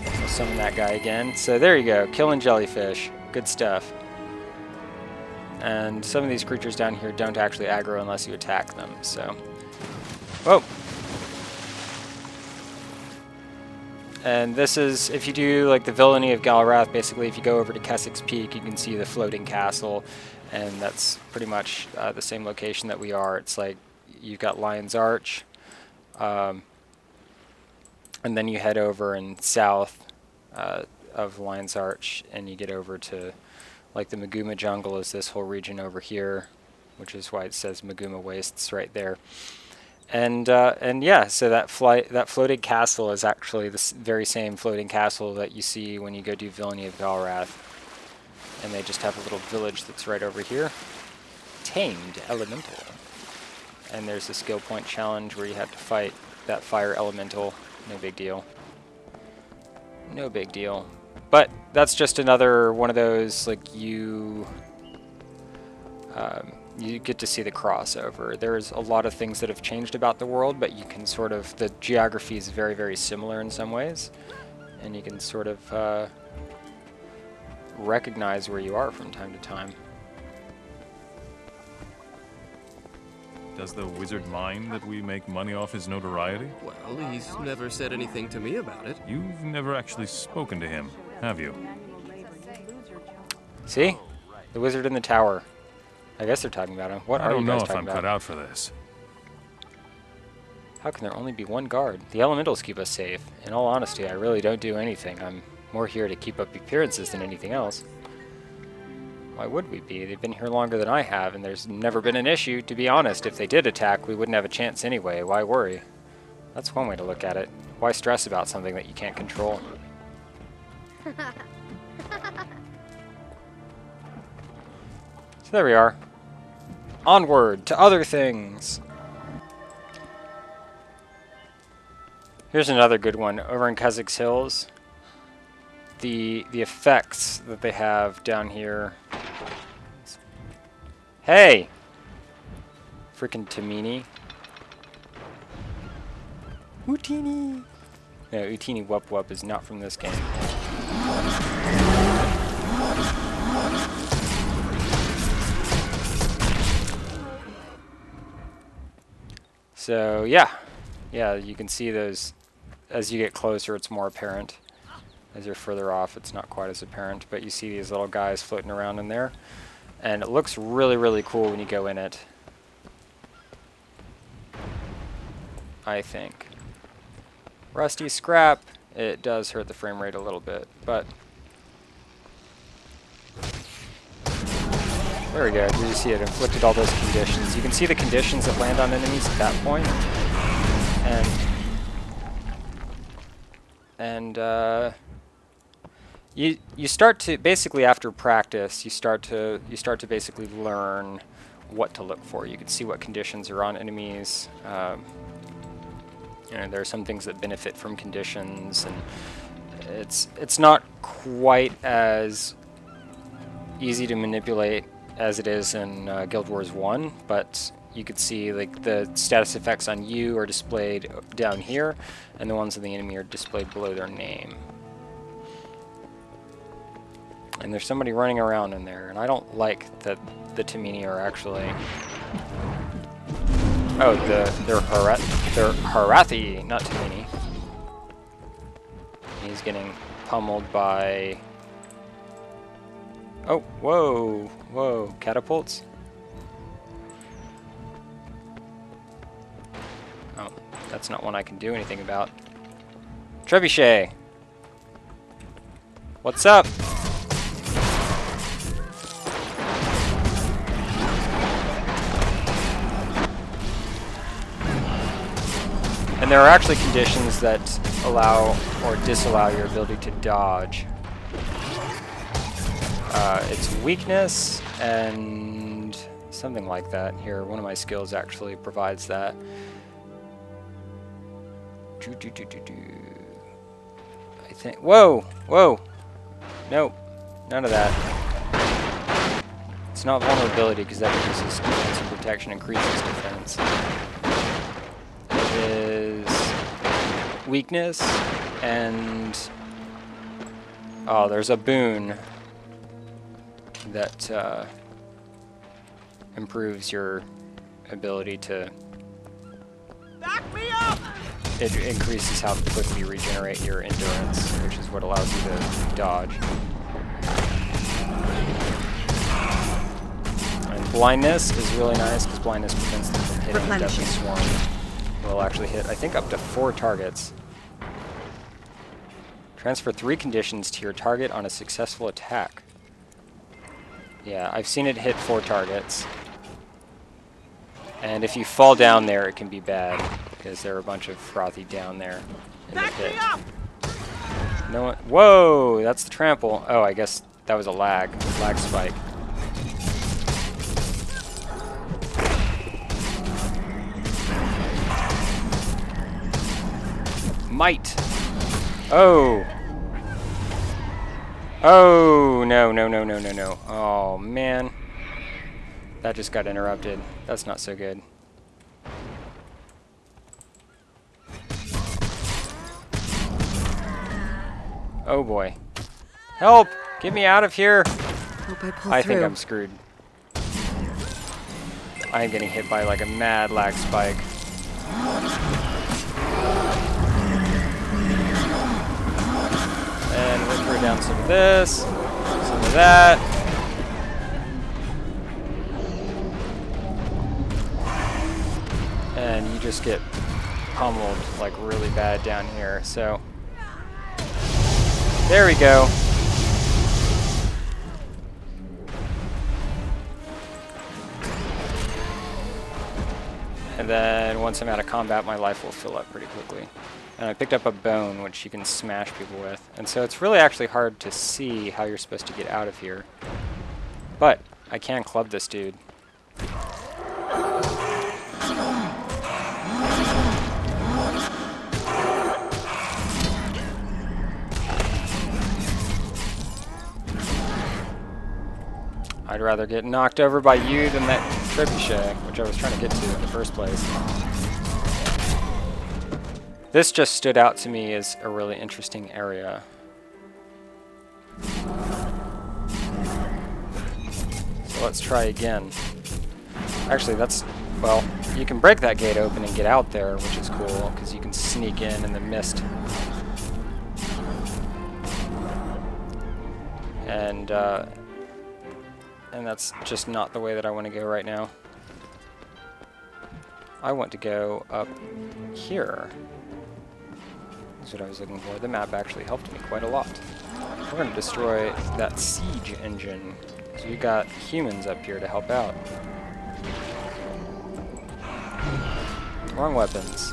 I'll summon that guy again. So there you go, killing jellyfish. Good stuff. And some of these creatures down here don't actually aggro unless you attack them, so... Whoa! And this is, if you do like the Villainy of Galrath, basically if you go over to Keswick's Peak, you can see the floating castle, and that's pretty much the same location that we are. It's like, you've got Lion's Arch, and then you head over and south of Lion's Arch, and you get over to like the Maguma Jungle is this whole region over here, which is why it says Maguma Wastes right there. And yeah, so that floating castle is actually the very same floating castle that you see when you go do Villainy of Galrath. And they just have a little village that's right over here. Tamed Elemental. And there's a skill point challenge where you have to fight that fire elemental. No big deal. No big deal. But that's just another one of those, like, you get to see the crossover. There's a lot of things that have changed about the world, but you can sort of, the geography is very, very similar in some ways. And you can sort of recognize where you are from time to time. Does the wizard mind that we make money off his notoriety? Well, he's never said anything to me about it. You've never actually spoken to him, have you? See? The wizard in the tower. I guess they're talking about him. What are you guys talking about? I don't know if I'm cut out for this. How can there only be one guard? The elementals keep us safe. In all honesty, I really don't do anything. I'm more here to keep up appearances than anything else. Why would we be? They've been here longer than I have, and there's never been an issue. To be honest, if they did attack, we wouldn't have a chance anyway. Why worry? That's one way to look at it. Why stress about something that you can't control? So there we are. Onward to other things. Here's another good one over in Keswick's Hills. The effects that they have down here. Hey! Frickin' Tamini. Utini! No, Utini Wup Wup is not from this game. So yeah, you can see those as you get closer. It's more apparent. As you're further off, it's not quite as apparent, but you see these little guys floating around in there, and it looks really, really cool when you go in it. I think. Rusty scrap. It does hurt the frame rate a little bit, but there we go. Did you see it inflicted all those conditions? You can see the conditions that land on enemies at that point, and you start to basically, after practice, you start to basically learn what to look for. You can see what conditions are on enemies. You know, there are some things that benefit from conditions, and it's not quite as easy to manipulate as it is in Guild Wars 1, but you could see like the status effects on you are displayed down here, and the ones on the enemy are displayed below their name. And there's somebody running around in there, and I don't like that the Tamini are actually... Oh, they're Harathi, not Tamini. He's getting pummeled by... Oh, whoa, catapults? Oh, that's not one I can do anything about. Trebuchet! What's up? And there are actually conditions that allow or disallow your ability to dodge. It's weakness and something like that. Here, one of my skills actually provides that. I think. Whoa! Nope, none of that. It's not vulnerability because that reduces defense and protection, increases defense. It is weakness and there's a boon that improves your ability to... Back me up! It increases how quickly you regenerate your endurance, which is what allows you to dodge. And blindness is really nice because blindness prevents them from hitting deadly swarms. Will actually hit, I think, up to 4 targets. Transfer 3 conditions to your target on a successful attack. Yeah, I've seen it hit 4 targets. And if you fall down there, it can be bad, because there are a bunch of frothy down there in the pit. No one... Whoa! That's the trample. Oh, I guess that was a lag spike. Might. Oh. Oh, no. Oh, man. That just got interrupted. That's not so good. Oh, boy. Help! Get me out of here! I think I'm screwed. I am getting hit by like a mad lag spike. And we'll throw down some of this, some of that. And you just get pummeled like really bad down here. So there we go. And then once I'm out of combat, my life will fill up pretty quickly. And I picked up a bone, which you can smash people with. And so it's really actually hard to see how you're supposed to get out of here. But I can club this dude. I'd rather get knocked over by you than that trebuchet, which I was trying to get to in the first place. This just stood out to me as a really interesting area. So let's try again. Actually, that's Well, you can break that gate open and get out there, which is cool, because you can sneak in the mist. And that's just not the way that I want to go right now. I want to go up here. That's what I was looking for. The map actually helped me quite a lot. We're going to destroy that siege engine. So we got humans up here to help out. Wrong weapons.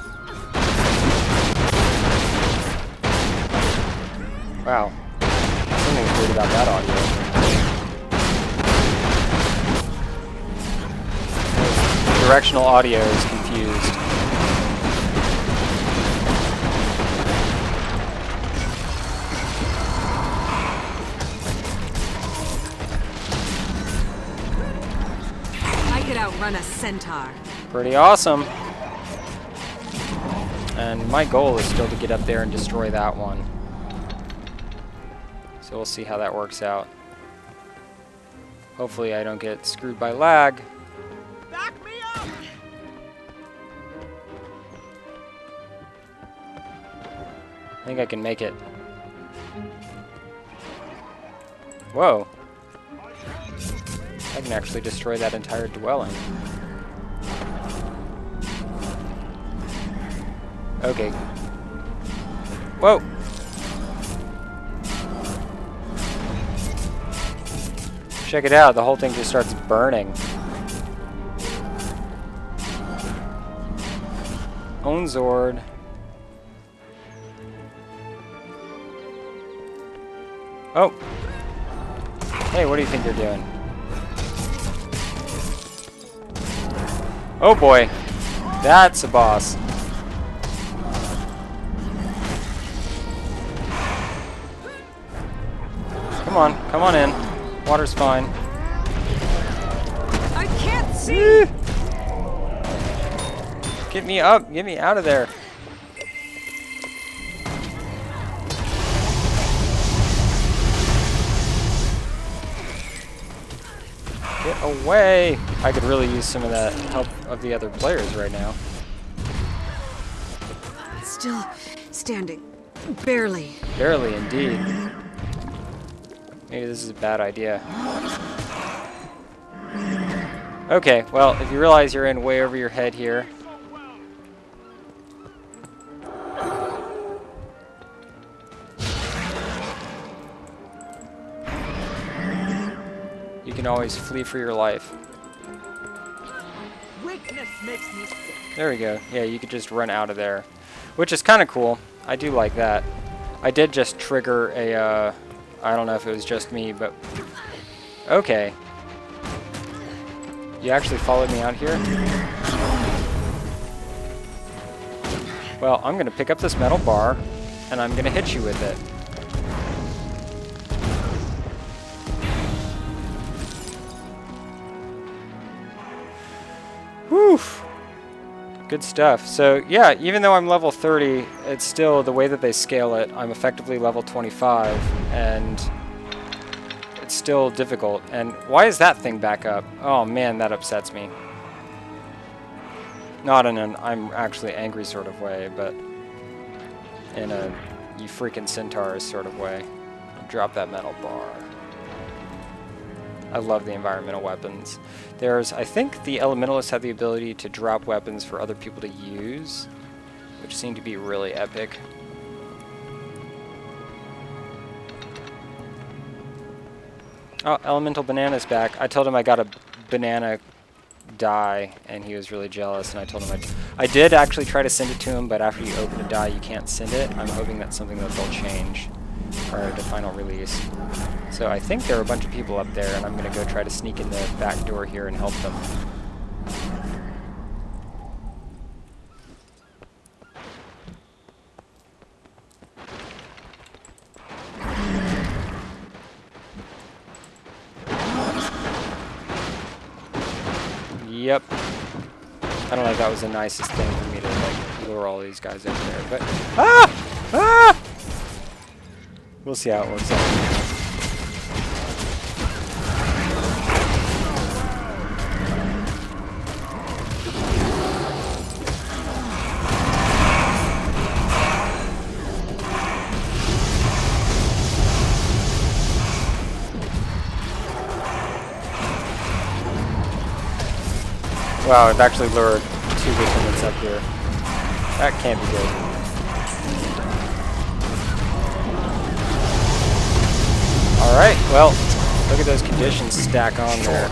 Wow. Something's weird about that audio. Directional audio is confused. I could outrun a Centaur. Pretty awesome. And my goal is still to get up there and destroy that one. So we'll see how that works out. Hopefully I don't get screwed by lag. Back me up! I think I can make it. Whoa. I can actually destroy that entire dwelling. Okay. Whoa! Check it out, the whole thing just starts burning. Own Zord. Oh! Hey, what do you think you're doing? Oh boy! That's a boss. Come on in. Water's fine. I can't see! Get me up! Get me out of there! Get away! I could really use some of that help of the other players right now. Still standing. Barely. Barely, indeed. Maybe this is a bad idea. Okay, well, if you realize you're in way over your head here, you can always flee for your life. Weakness makes me sick. There we go. Yeah, you could just run out of there, which is kind of cool. I do like that. I did just trigger a, I don't know if it was just me, but okay. You actually followed me out here? Well, I'm going to pick up this metal bar, and I'm going to hit you with it. Whew. Good stuff. So, yeah, even though I'm level 30, it's still the way that they scale it. I'm effectively level 25, and it's still difficult. And why is that thing back up? Oh, man, that upsets me. Not in an I'm actually angry sort of way, but in a you freaking centaurs sort of way. Drop that metal bar. I love the environmental weapons. There's, I think the elementalists have the ability to drop weapons for other people to use, which seem to be really epic. Oh, Elemental Banana's back. I told him I got a banana die, and he was really jealous, and I told him I did actually try to send it to him, but after you open a die, you can't send it. I'm hoping that's something that they'll change prior to final release. So I think there are a bunch of people up there, and I'm going to go try to sneak in the back door here and help them. Yep. I don't know if that was the nicest thing for me to like lure all these guys over there, but we'll see how it works out. Wow, I've actually lured 2 lieutenants up here. That can't be good. Alright, well, look at those conditions stack on there.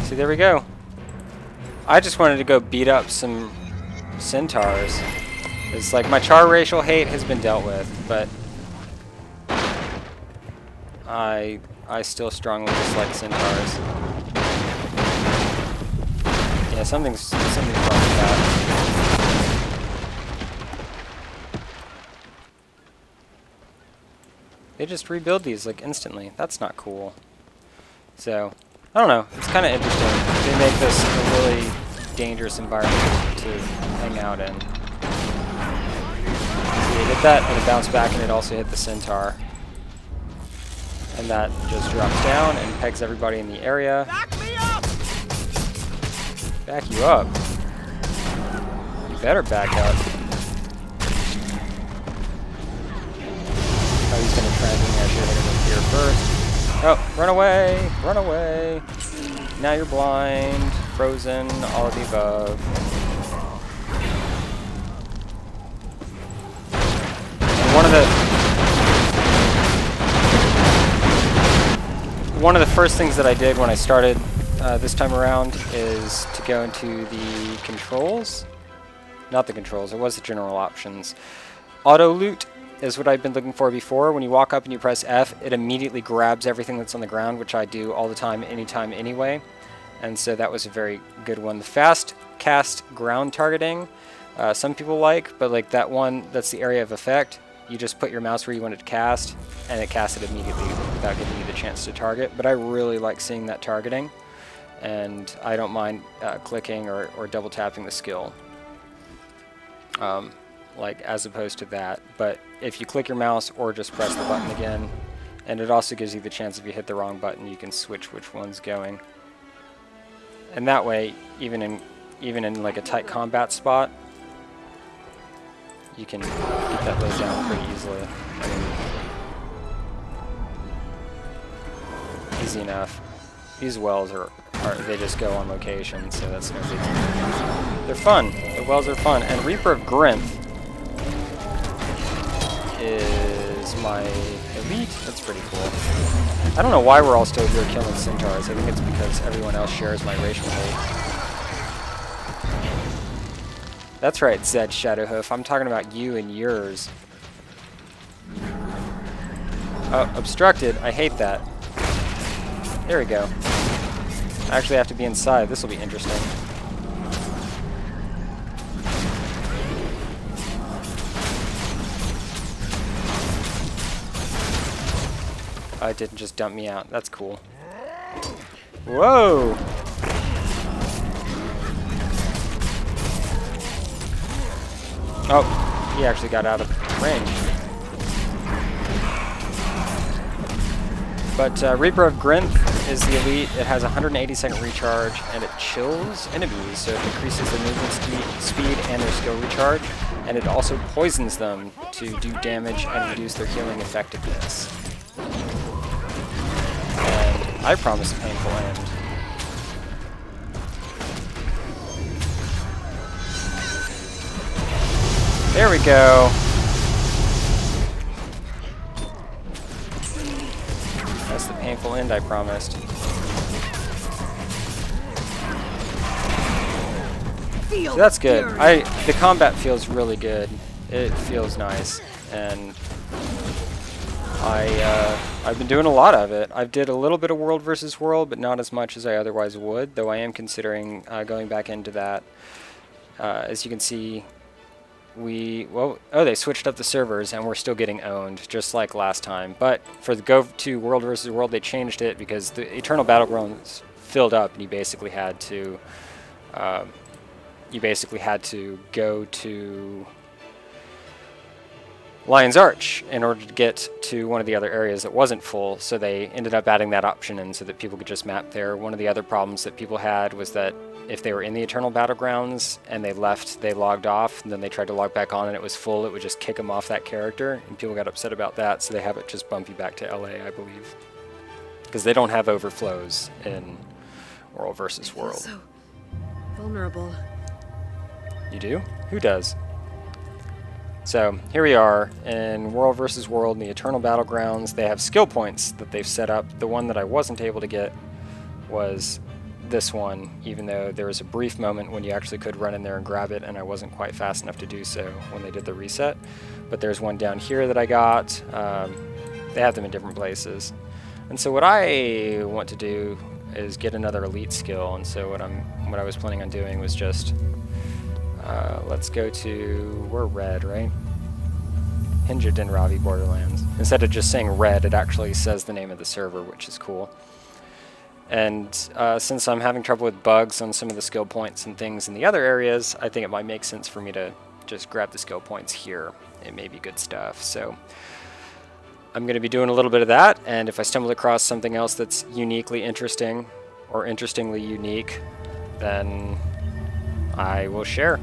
See, there we go. I just wanted to go beat up some Centaurs. It's like my char racial hate has been dealt with, but I still strongly dislike Centaurs. Yeah, something's wrong with that. They just rebuild these like instantly. That's not cool. So I don't know. It's kind of interesting. They make this a really dangerous environment to hang out in. So you hit that, and it bounced back, and it also hit the Centaur. And that just drops down and pegs everybody in the area. Back me up! Back you up? You better back up. Oh, he's going to try and I should hit him with fear first. Oh, run away! Run away! Now you're blind, frozen, all of the above. And one of the first things that I did when I started this time around is to go into the controls. Not the controls, it was the general options. Auto loot is what I've been looking for before. When you walk up and you press F, it immediately grabs everything that's on the ground, which I do all the time, anytime, anyway. And so that was a very good one. The fast cast ground targeting, some people like, but like that one, that's the area of effect. You just put your mouse where you want it to cast, and it casts it immediately without giving you the chance to target. But I really like seeing that targeting, and I don't mind clicking or double tapping the skill. Like as opposed to that, but if you click your mouse or just press the button again, and it also gives you the chance if you hit the wrong button you can switch which one's going, and that way even in like a tight combat spot you can get that laid down pretty easily. I mean, easy enough. These wells are they just go on location, so that's no big deal. They're fun. The wells are fun, and Reaper of Grinth is my elite. That's pretty cool. I don't know why we're all still here killing Centaurs. I think it's because everyone else shares my racial hate. That's right, Zed Shadowhoof. I'm talking about you and yours. Oh, obstructed. I hate that. There we go. I actually have to be inside. This will be interesting. Oh, it didn't just dump me out. That's cool. Whoa! Oh, he actually got out of range. But Reaper of Grinth is the elite. It has 180-second recharge, and it chills enemies, so it increases their movement speed and their skill recharge. And it also poisons them to do damage and reduce their healing effectiveness. And I promise a painful end. There we go. That's the painful end I promised. So that's good. The combat feels really good. It feels nice, and I've been doing a lot of it. I did a little bit of World versus World, but not as much as I otherwise would. Though I am considering going back into that. As you can see, they switched up the servers, and we're still getting owned, just like last time. But for the go to World versus World, they changed it because the Eternal Battlegrounds filled up, and you basically had to you basically had to go to Lion's Arch in order to get to one of the other areas that wasn't full, so they ended up adding that option in so that people could just map there. One of the other problems that people had was that if they were in the Eternal Battlegrounds and they left, they logged off, and then they tried to log back on and it was full, it would just kick them off that character, and people got upset about that, so they have it just bump you back to LA, I believe. Because they don't have overflows in World versus World. So vulnerable. You do? Who does? So here we are in World versus World in the Eternal Battlegrounds. They have skill points that they've set up. The one that I wasn't able to get was this one, even though there was a brief moment when you actually could run in there and grab it, and I wasn't quite fast enough to do so when they did the reset. But there's one down here that I got. They have them in different places. And so what I want to do is get another elite skill, and so what I was planning on doing was just let's go to, we're red, right? Hinja Dinravi Borderlands. Instead of just saying red, it actually says the name of the server, which is cool. And since I'm having trouble with bugs on some of the skill points and things in the other areas, I think it might make sense for me to just grab the skill points here. It may be good stuff. So I'm going to be doing a little bit of that, and if I stumble across something else that's uniquely interesting or interestingly unique, then I will share.